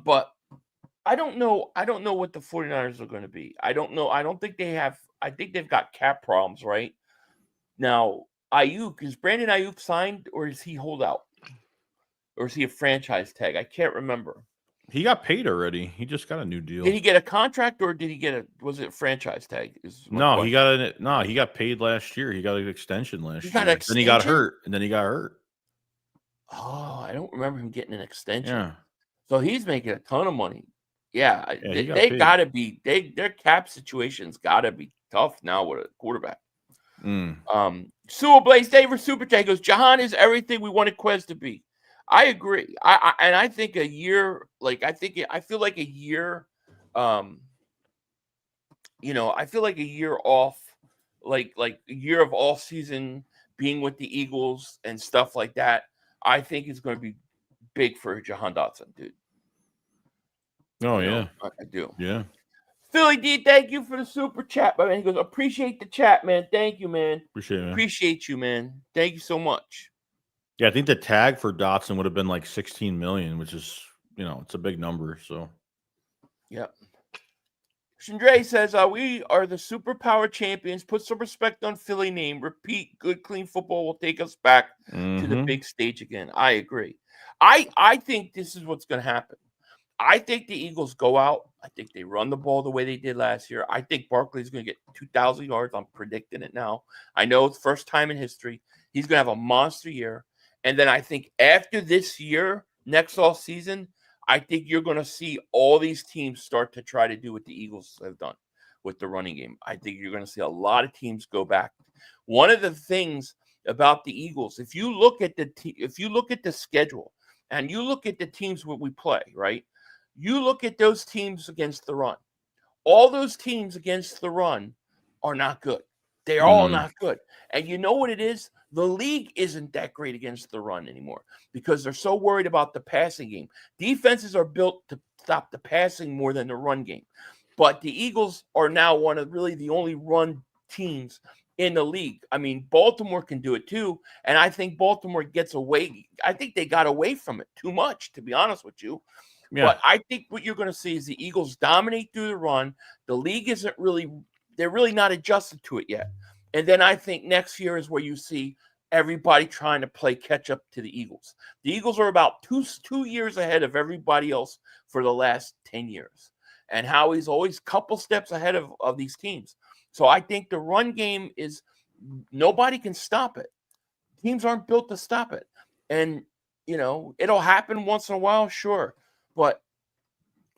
But I don't know what the 49ers are going to be. I don't know. I don't think they have. I think they've got cap problems, right? Now, Ayuk, is Brandon Ayuk signed, or is he hold out? Or is he a franchise tag? I can't remember. He got paid already. He just got a new deal. Did he get a contract, or did he was it a franchise tag? No, he got paid last year. He got an extension last year. Then he got hurt, Oh, I don't remember him getting an extension. Yeah. So he's making a ton of money. Yeah, they got to be. Their cap situation's got to be tough now with a quarterback. Sewell Blaze Daver Super Chat goes, Jahan is everything we wanted Quez to be. I agree. I think a year, I feel like a year, I feel like a year off, like a year of all season being with the Eagles and stuff like that, I think is going to be big for Jahan Dotson, dude. Oh, yeah. I do. Yeah. Philly D, thank you for the super chat, my man. He goes, appreciate the chat, man. Thank you, man. Appreciate you, man. Thank you so much. Yeah, I think the tag for Dotson would have been like 16 million, which is, it's a big number. So, yep. Chandre says, we are the superpower champions. Put some respect on Philly name. Repeat, good, clean football will take us back to the big stage again. I agree. I think this is what's going to happen. I think the Eagles go out. I think they run the ball the way they did last year. I think Barkley's going to get 2,000 yards. I'm predicting it now. I know it's first time in history. He's going to have a monster year. And then I think after this year, next off season, I think you're going to see all these teams start to try to do what the Eagles have done with the running game. I think you're going to see a lot of teams go back. One of the things about the Eagles, if you look at the schedule and you look at the teams where we play, right? You look at those teams against the run. All those teams against the run are not good. They're all not good. And you know what it is? The league isn't that great against the run anymore because they're so worried about the passing game. Defenses are built to stop the passing more than the run game. But the Eagles are now one of really the only run teams in the league. I mean, Baltimore can do it too. And I think Baltimore gets away. I think they got away from it too much, to be honest with you. Yeah. But I think what you're going to see is the Eagles dominate through the run. The league isn't really, they're really not adjusted to it yet. And then I think next year is where you see everybody trying to play catch up to the Eagles. The Eagles are about two years ahead of everybody else for the last 10 years. And Howie's always a couple steps ahead of these teams. So I think the run game is nobody can stop it. Teams aren't built to stop it. And, you know, it'll happen once in a while, sure. But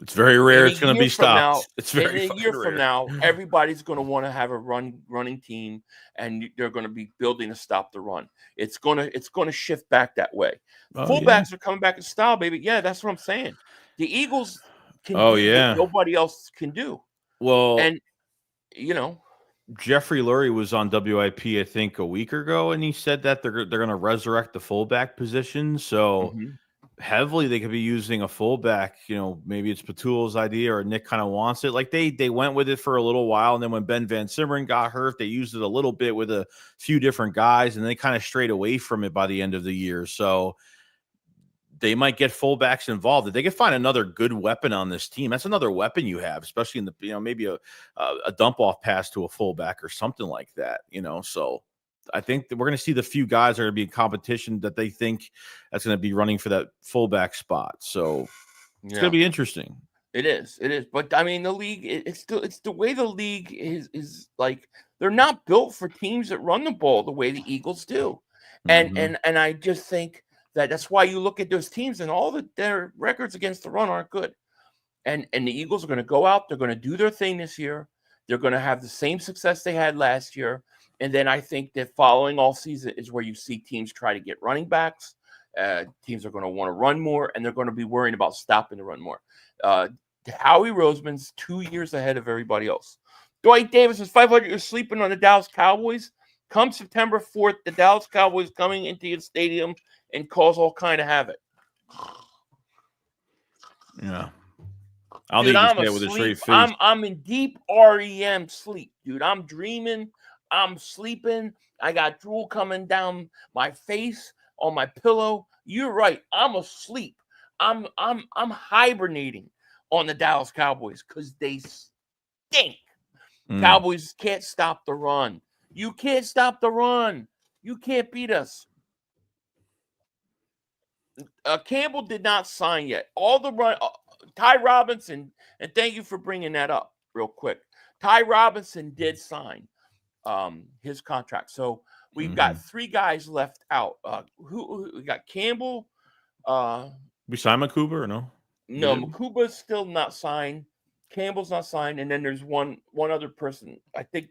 it's very rare it's going to be stopped. It's very in a year from now, everybody's going to want to have a running team, and they're going to be building to stop the run. It's going to shift back that way. Fullbacks are coming back in style, baby. Yeah, that's what I'm saying. The Eagles can do what nobody else can do. Well, and you know, Jeffrey Lurie was on WIP, I think, a week ago, and he said that they're going to resurrect the fullback position. So heavily they could be using a fullback. You know, maybe it's Petula's idea or Nick kind of wants it. Like they went with it for a little while, and then when Ben Van Simmeren got hurt, they used it a little bit with a few different guys, and they kind of strayed away from it by the end of the year. So they might get fullbacks involved. If they could find another good weapon on this team, that's another weapon you have, especially in the, you know, maybe a dump off pass to a fullback or something like that, you know. So I think that we're going to see the few guys that are going to be in competition that they think that's going to be running for that fullback spot. So it's going to be interesting. It is. But I mean, the league, it's the way the league is like, they're not built for teams that run the ball the way the Eagles do. And I just think that's why you look at those teams and all their records against the run aren't good. And the Eagles are going to go out. They're going to do their thing this year. They're going to have the same success they had last year. And then I think that following all season is where you see teams try to get running backs. Teams are going to want to run more, and they're going to be worrying about stopping the run more. Howie Roseman's 2 years ahead of everybody else. Dwight Davis is 500. You're sleeping on the Dallas Cowboys. Come September 4th, the Dallas Cowboys coming into your stadium and cause all kind of havoc. Yeah. I don't think you can stay with a straight face. I'm in deep REM sleep, dude. I'm dreaming. I'm sleeping. I got drool coming down my face on my pillow. You're right. I'm asleep. I'm hibernating on the Dallas Cowboys because they stink. Cowboys can't stop the run. You can't stop the run. You can't beat us. Campbell did not sign yet. All the run. Ty Robinson, and thank you for bringing that up real quick. Ty Robinson did sign his contract. So we've got three guys left out. Who we got? Campbell. We signed Makuba or no? No, Makuba's still not signed. Campbell's not signed, and then there's one other person. I think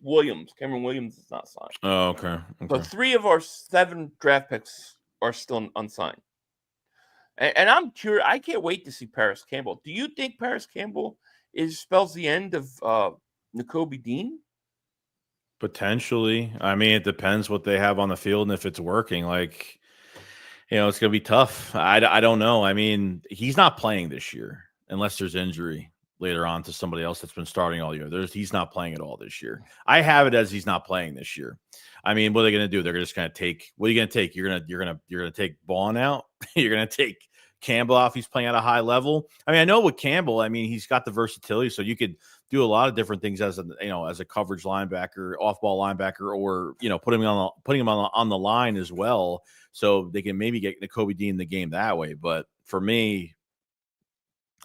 Cameron Williams is not signed. Oh, okay. So 3 of our 7 draft picks are still unsigned. And I'm curious. I can't wait to see Paris Campbell. Do you think Paris Campbell spells the end of Nakobe Dean? Potentially. I mean, it depends what they have on the field and if it's working. Like, you know, it's going to be tough. I don't know. I mean, he's not playing this year unless there's injury later on to somebody else that's been starting all year. He's not playing at all this year. I have it as he's not playing this year. I mean, what are they going to do? They're just going to take. What are you going to take? You're going to take Vaughn out. You're going to take Campbell off. He's playing at a high level. I mean, I know with Campbell. I mean, he's got the versatility, so you could do a lot of different things as a coverage linebacker, off ball linebacker, or putting him on the line as well. So they can maybe get Nakobe Dean in the game that way. But for me,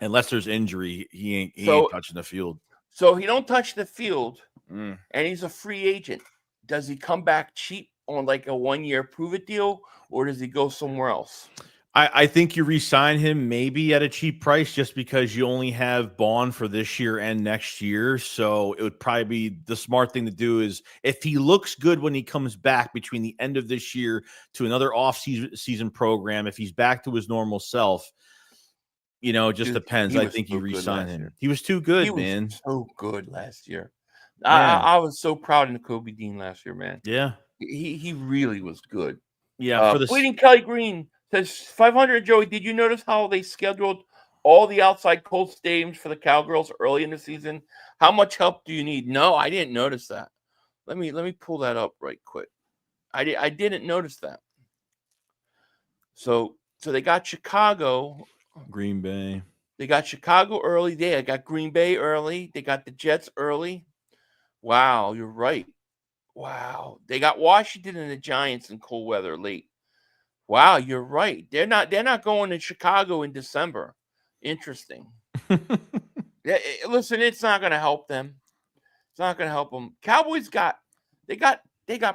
unless there's injury, he ain't touching the field. So he don't touch the field, and he's a free agent. Does he come back cheap on like a 1-year prove-it deal, or does he go somewhere else? I think you re-sign him maybe at a cheap price just because you only have Vaughn for this year and next year. So it would probably be the smart thing to do is if he looks good when he comes back between the end of this year to another off-season program, if he's back to his normal self, it just depends. I think you re-sign him. He was too good, man. So good last year. I was so proud of Nakobe Dean last year, man. Yeah. He really was good. Yeah, for the Bleeding Kelly Green says 500. Joey, did you notice how they scheduled all the outside cold stadiums for the Cowgirls early in the season? How much help do you need? No, I didn't notice that. Let me pull that up right quick. I didn't notice that. So they got Chicago, Green Bay. They got Chicago early. They got Green Bay early. They got the Jets early. Wow, you're right. Wow, they got Washington and the Giants in cold weather late. Wow, you're right. They're not going to Chicago in December. Interesting. Listen, it's not going to help them. It's not going to help them. Cowboys got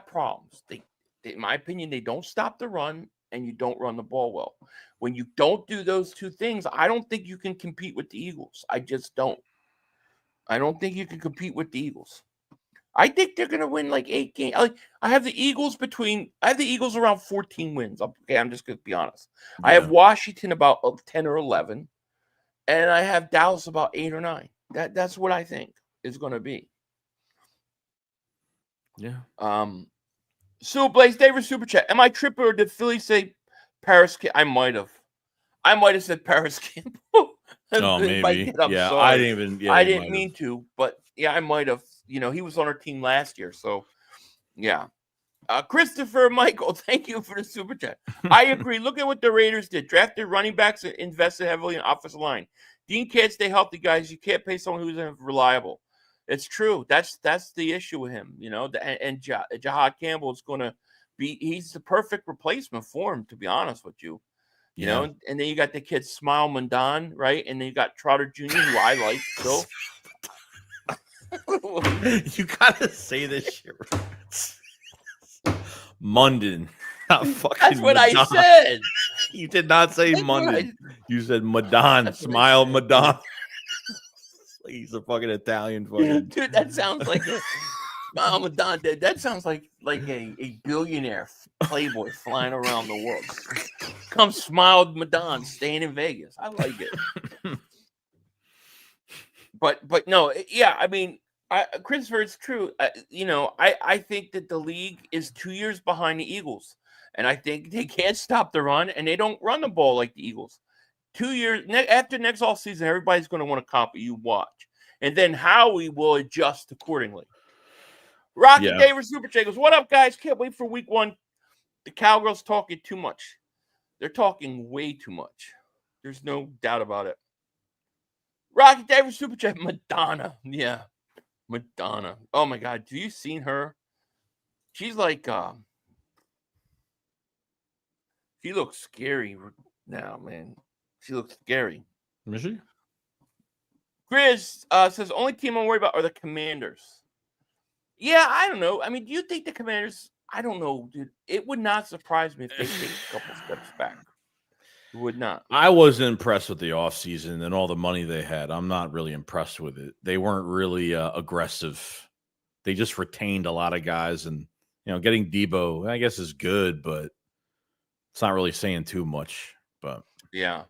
problems. They, in my opinion, they don't stop the run and you don't run the ball well. When you don't do those two things, I don't think you can compete with the Eagles. I just don't. I don't think you can compete with the Eagles. I think they're going to win like 8 games. I have the Eagles around 14 wins. Okay, I'm just going to be honest. Yeah. I have Washington about 10 or 11, and I have Dallas about 8 or 9. That's what I think is going to be. Yeah. So Blaze Davis super chat. Am I tripping or did Philly say Paris? I might have said Paris Campbell. Oh, maybe. I'm yeah, sorry. I didn't even. Yeah, I didn't mean to, but yeah, I might have. You know, he was on our team last year, so yeah. Christopher Michael, thank you for the super chat. I agree. Look at what the Raiders did. Drafted running backs and invested heavily in offensive line. Dean can't stay healthy, guys. You can't pay someone who's reliable. It's true. That's the issue with him, you know. And Jahad Campbell is going to be. He's the perfect replacement for him, to be honest with you. You know, and then you got the kid Smile Mandan, right? And then you got Trotter Jr., who I like still. You gotta say this shit. Munden. That's what Madon. I said. You did not say Munden. You said Madon. Smile Madon. He's a fucking Italian fucking dude. That sounds like a Smile Madon. That sounds like a billionaire playboy flying around the world. Come Smile Madon, staying in Vegas. I like it. But no, yeah. I mean, Christopher, it's true. You know, I think that the league is 2 years behind the Eagles, and I think they can't stop the run, and they don't run the ball like the Eagles. 2 years after next off season, everybody's going to want to copy. You watch, and then Howie will adjust accordingly. Rocky Davis Super Chat goes, "What up, guys? Can't wait for week 1. The Cowgirls talking too much. They're talking way too much. There's no doubt about it." Rocky Davis Super Chat, Madonna, yeah. Madonna. Oh my God. Have you seen her? She's like she looks scary now, man. She looks scary. Is she? Chris says only team I'm worried about are the Commanders. Yeah, I don't know. I mean, do you think the Commanders? I don't know, dude. It would not surprise me if they take a couple steps back. It would not. I wasn't impressed with the offseason and all the money they had. I'm not really impressed with it. They weren't really aggressive. They just retained a lot of guys, and getting Debo, I guess, is good, but it's not really saying too much. But yeah.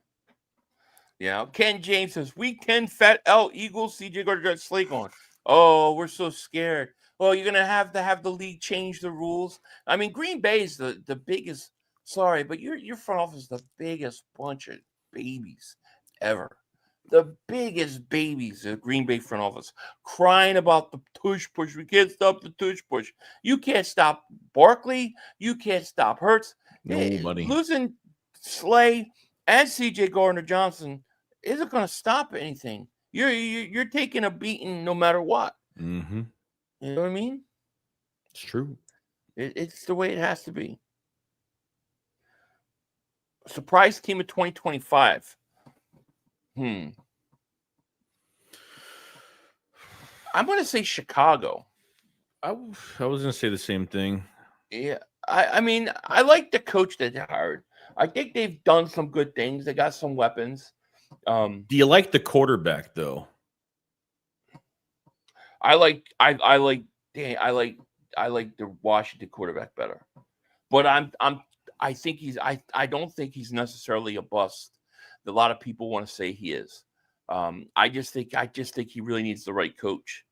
Ken James says Week 10 Fat L Eagles CJ Gardner Slake on. Oh, we're so scared. Well, you're gonna have to have the league change the rules. I mean, Green Bay is the biggest. Sorry, but your front office is the biggest bunch of babies ever. The biggest babies in Green Bay front office crying about the tush push. We can't stop the tush push. You can't stop Barkley. You can't stop Hurts. Nobody. Losing Slay and CJ Gardner-Johnson isn't going to stop anything. You're taking a beating no matter what. Mm-hmm. You know what I mean? It's true. It's the way it has to be. Surprise team of 2025. I'm going to say Chicago. I was going to say the same thing. Yeah. I mean, I like the coach that they hired. I think they've done some good things. They got some weapons. Do you like the quarterback though? I like the Washington quarterback better. But I think I don't think he's necessarily a bust. A lot of people want to say he is. I just think he really needs the right coach.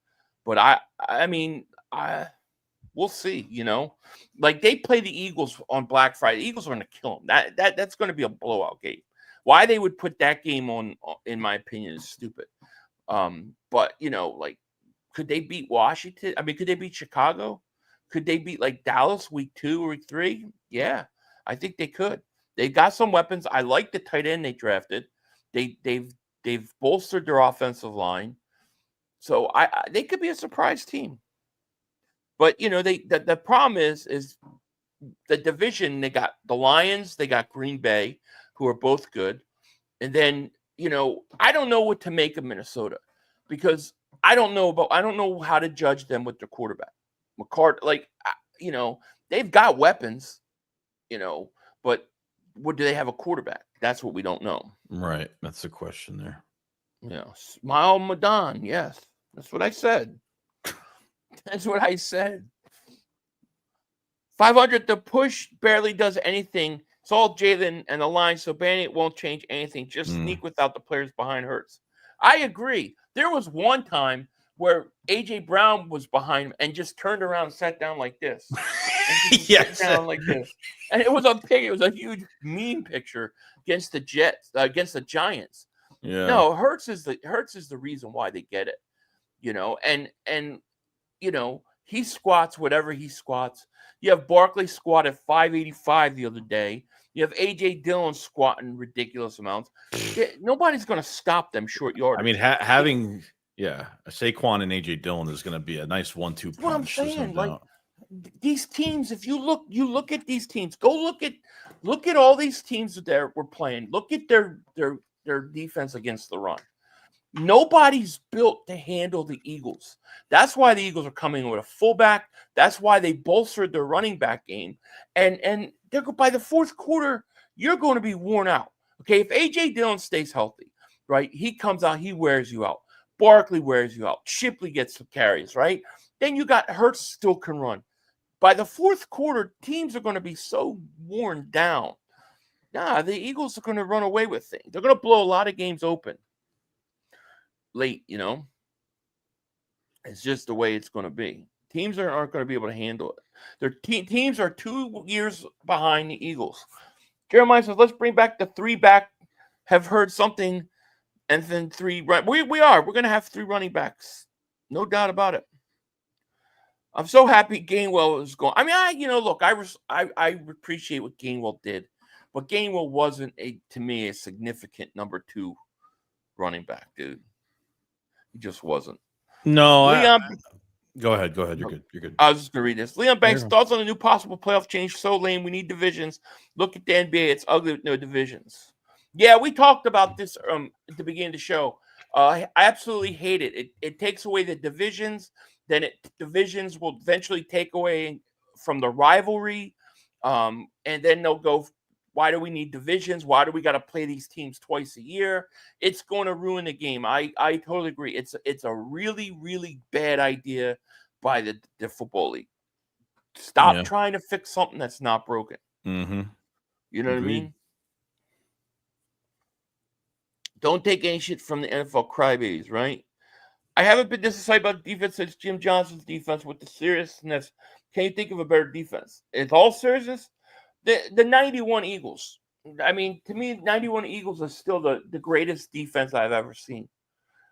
But I mean, We'll see. Like they play the Eagles on Black Friday. The Eagles are going to kill them. That's going to be a blowout game. Why they would put that game on, in my opinion, is stupid. But like, could they beat Washington? I mean, could they beat Chicago? Could they beat like Dallas week 2 or week 3? Yeah, I think they could. They've got some weapons. I like the tight end they drafted. They've bolstered their offensive line, so they could be a surprise team. But the problem is the division. They got the Lions, they got Green Bay, who are both good, and then I don't know what to make of Minnesota because I don't know how to judge them with their quarterback. McCart, they've got weapons, but do they have a quarterback? That's what we don't know. Right. That's the question there. Smile Madon. Yes. That's what I said. That's what I said. 500, the push barely does anything. It's all Jalen and the line, so banning it won't change anything. Just sneak without the players behind Hurts. I agree. There was one time where A.J. Brown was behind him and just turned around and sat down like this. Yes. Down like this. And it was a huge meme picture against the Jets, against the Giants. Yeah. No, Hurts is the reason why they get it. And he squats whatever he squats. You have Barkley squat at 585 the other day. You have A.J. Dillon squatting ridiculous amounts. Nobody's going to stop them short yardage. I mean, having Saquon and A.J. Dillon is going to be a nice 1-2 punch. What I'm saying, like these teams. If you look at these teams. Go look at all these teams that we're playing. Look at their defense against the run. Nobody's built to handle the Eagles. That's why the Eagles are coming with a fullback. That's why they bolstered their running back game. And they're, by the fourth quarter, you're going to be worn out. Okay, if A.J. Dillon stays healthy, right, he comes out, he wears you out. Barkley wears you out. Shipley gets some carries, right? Then you got Hurts still can run. By the fourth quarter, teams are going to be so worn down. The Eagles are going to run away with things. They're going to blow a lot of games open late, It's just the way it's going to be. Teams aren't going to be able to handle it. Their teams are 2 years behind the Eagles. Jeremiah says, let's bring back the 3 back. Have heard something, and then 3 right. We're going to have 3 running backs, no doubt about it. I'm so happy Gainwell is going. I mean, look, I appreciate what Gainwell did, but Gainwell wasn't to me a significant number 2 running back, dude. He just wasn't. No, go ahead. You're good. I was just going to read this. Leon Banks, thoughts on the new possible playoff change? So lame. We need divisions. Look at the NBA. It's ugly with no divisions. Yeah, we talked about this at the beginning of the show. I absolutely hate it. It takes away the divisions. Then divisions will eventually take away from the rivalry. And then they'll go, why do we need divisions? Why do we got to play these teams twice a year? It's going to ruin the game. I totally agree. It's a really, really bad idea by the Football League. Stop trying to fix something that's not broken. Mm-hmm. You know what I mean? Don't take any shit from the NFL crybabies, right? I haven't been this excited about defense since Jim Johnson's defense with the seriousness. Can you think of a better defense? It's all seriousness. The 91 Eagles. I mean, to me, 91 Eagles is still the greatest defense I've ever seen.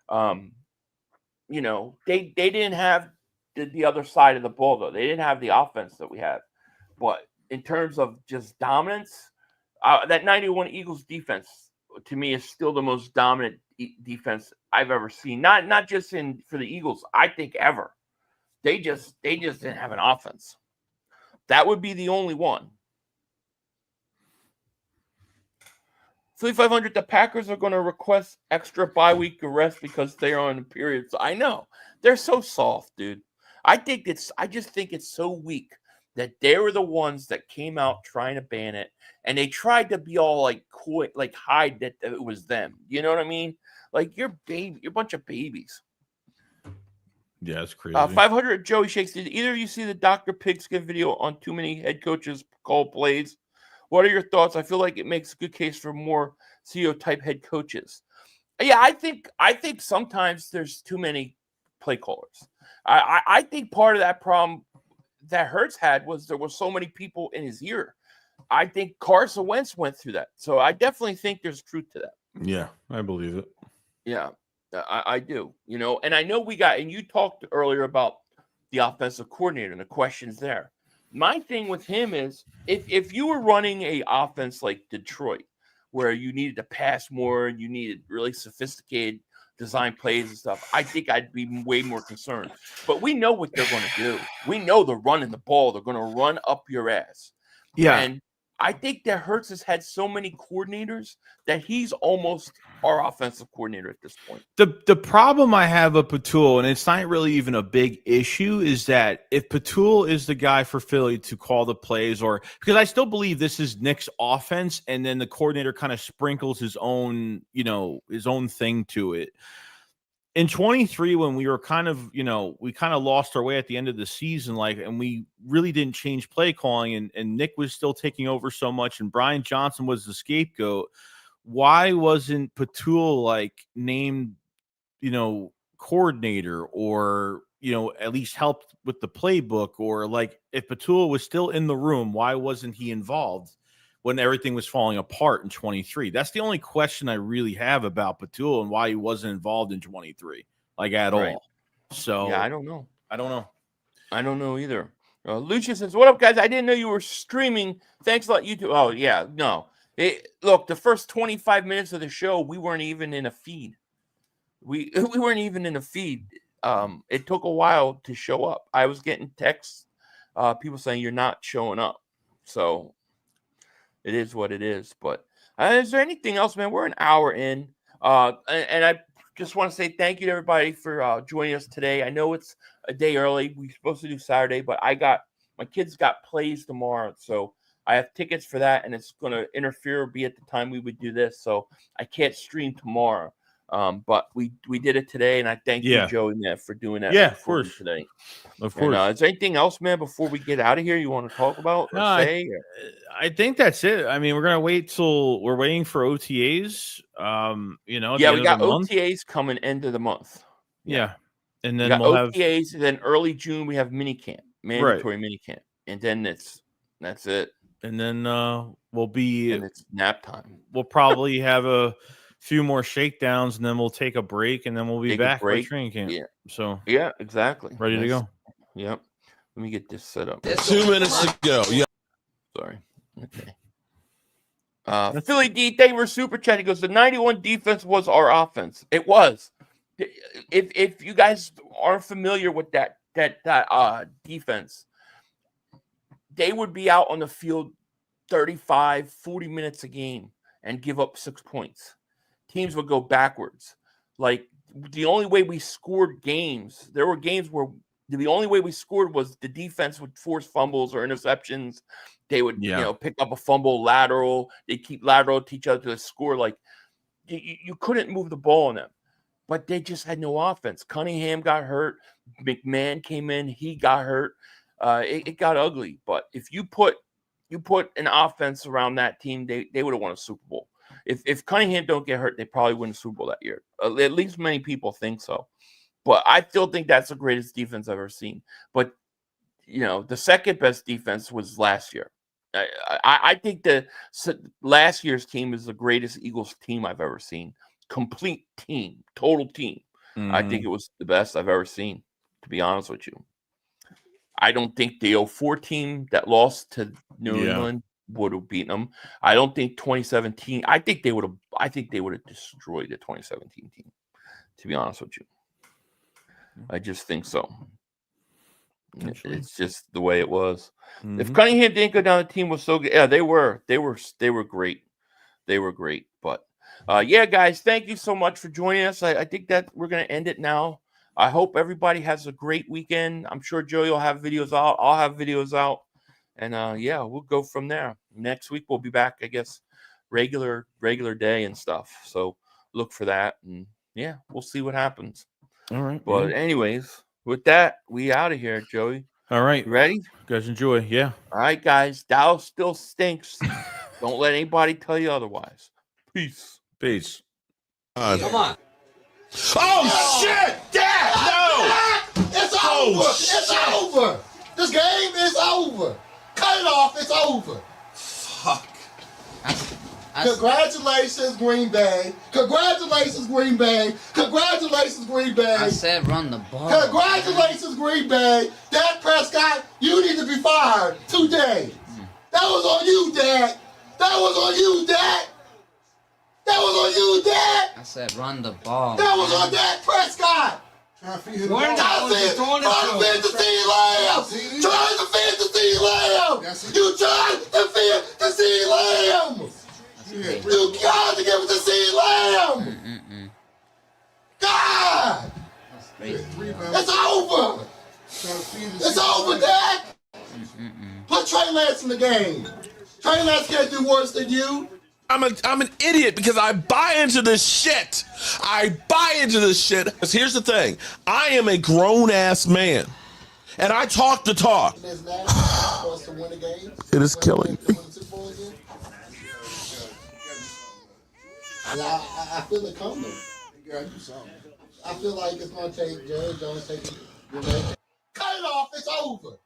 They didn't have the other side of the ball, though. They didn't have the offense that we have. But in terms of just dominance, that 91 Eagles defense, to me, is still the most dominant defense I've ever seen. Not just for the Eagles, I think ever. They just didn't have an offense. That would be the only one. 3,500, the Packers are going to request extra bye week rest because they are on a period. So I know. They're so soft, dude. I just think it's so weak that they were the ones that came out trying to ban it, and they tried to be all like cool, like hide that it was them. You know what I mean? Like you're a bunch of babies. Yeah, it's crazy. 500, Joey Shakes. Did either of you see the Dr. Pigskin video on too many head coaches call plays? What are your thoughts? I feel like it makes a good case for more CEO type head coaches. Yeah, I think sometimes there's too many play callers. I think part of that problem that Hurts had was there were so many people in his ear. I think Carson Wentz went through that. So I definitely think there's truth to that. Yeah, I believe it. Yeah, I do. And I know and you talked earlier about the offensive coordinator and the questions there. My thing with him is if you were running a offense like Detroit, where you needed to pass more and you needed really sophisticated design plays and stuff, I think I'd be way more concerned. But we know what they're going to do. We know they're running the ball. They're going to run up your ass. Yeah. And I think that Hurts has had so many coordinators that he's almost our offensive coordinator at this point. The problem I have with Patul, and it's not really even a big issue, is that if Patul is the guy for Philly to call the plays, or because I still believe this is Nick's offense, and then the coordinator kind of sprinkles his own thing to it. In 23, when we were we kind of lost our way at the end of the season, and we really didn't change play calling, and Nick was still taking over so much, and Brian Johnson was the scapegoat. Why wasn't Patul named, coordinator, or, at least helped with the playbook, or if Patul was still in the room, why wasn't he involved when everything was falling apart in 23? That's the only question I really have about Patul and why he wasn't involved in 23, at all. So yeah, I don't know. I don't know either. Lucia says, "What up, guys? I didn't know you were streaming. Thanks a lot, YouTube." Oh yeah, no. Look, the first 25 minutes of the show, we weren't even in a feed. We weren't even in a feed. It took a while to show up. I was getting texts, people saying you're not showing up. So it is what it is. But is there anything else, man? We're an hour in. And I just want to say thank you to everybody for joining us today. I know it's a day early. We were supposed to do Saturday, but my kids got plays tomorrow. So I have tickets for that, and it's going to interfere be at the time we would do this. So I can't stream tomorrow. But we did it today, and I thank you, Joey, man, for doing that. Yeah, of course. Today. Of course. And, is there anything else, man, before we get out of here you want to talk about or say? I think that's it. I mean, we're going to wait till we're waiting for OTAs. We got OTAs coming end of the month. Yeah. And then we'll OTAs, and then early June we have minicamp, mandatory minicamp. And then that's it. And then we'll be and it's nap time. We'll probably have a few more shakedowns, and then we'll take a break, and then we'll be back for training camp. Yeah. So exactly. Ready to go. Yep. Let me get this set up. 2 minutes to go. Yeah. Sorry. Okay. Philly D, thank you for super chat. He goes, the 91 defense was our offense. It was. If you guys aren't familiar with that defense, they would be out on the field 35, 40 minutes a game and give up 6 points. Teams would go backwards. The only way we scored games, there were games where the only way we scored was the defense would force fumbles or interceptions. They would, pick up a fumble lateral. They keep lateral to each other to score. You couldn't move the ball on them, but they just had no offense. Cunningham got hurt. McMahon came in. He got hurt. It got ugly. But if you put an offense around that team, they would have won a Super Bowl. If Cunningham don't get hurt, they probably win a Super Bowl that year. At least many people think so. But I still think that's the greatest defense I've ever seen. But, the second best defense was last year. I think the last year's team is the greatest Eagles team I've ever seen. Complete team, total team. Mm-hmm. I think it was the best I've ever seen, to be honest with you. I don't think the 04 team that lost to New England would have beaten them. I don't think 2017. I think they would have destroyed the 2017 team, to be honest with you. I just think so. It's just the way it was. Mm-hmm. If Cunningham didn't go down, the team was so good. Yeah, they were great. They were great. But guys, thank you so much for joining us. I think that we're going to end it now. I hope everybody has a great weekend. I'm sure Joey will have videos out. I'll have videos out. And we'll go from there. Next week we'll be back, I guess, regular day and stuff. So look for that. And we'll see what happens. All right. But anyways, with that, we out of here, Joey. All right. You ready? You guys enjoy. Yeah. All right, guys. Dow still stinks. Don't let anybody tell you otherwise. Peace. Peace. Come on. Oh, shit! Dad! No! It's over! It's over! This game is over. Cut it off. It's over. Fuck. Congratulations, Green Bay. Congratulations, Green Bay. Congratulations, Green Bay. I said run the ball. Congratulations, Green Bay. Dak Prescott, you need to be fired today. That was on you, Dak. That was on you, Dak. That was on you, Dak. I said run the ball. That was on Dak Prescott. Trying to feed the ball. Trying to feed the CeeDee Lamb. Trying to feed the CeeDee Lamb. You tried to feed the CeeDee Lamb. You got to give it to CeeDee Lamb. God. It's over. It's over, Dak. Put Trey Lance in the game. Trey Lance can't do worse than you. I'm an idiot because I buy into this shit. I buy into this shit. Because here's the thing. I am a grown-ass man. And I talk the talk. It is killing me. I feel it coming. I feel like it's going to take Jerry Jones taking. Cut it off. It's over.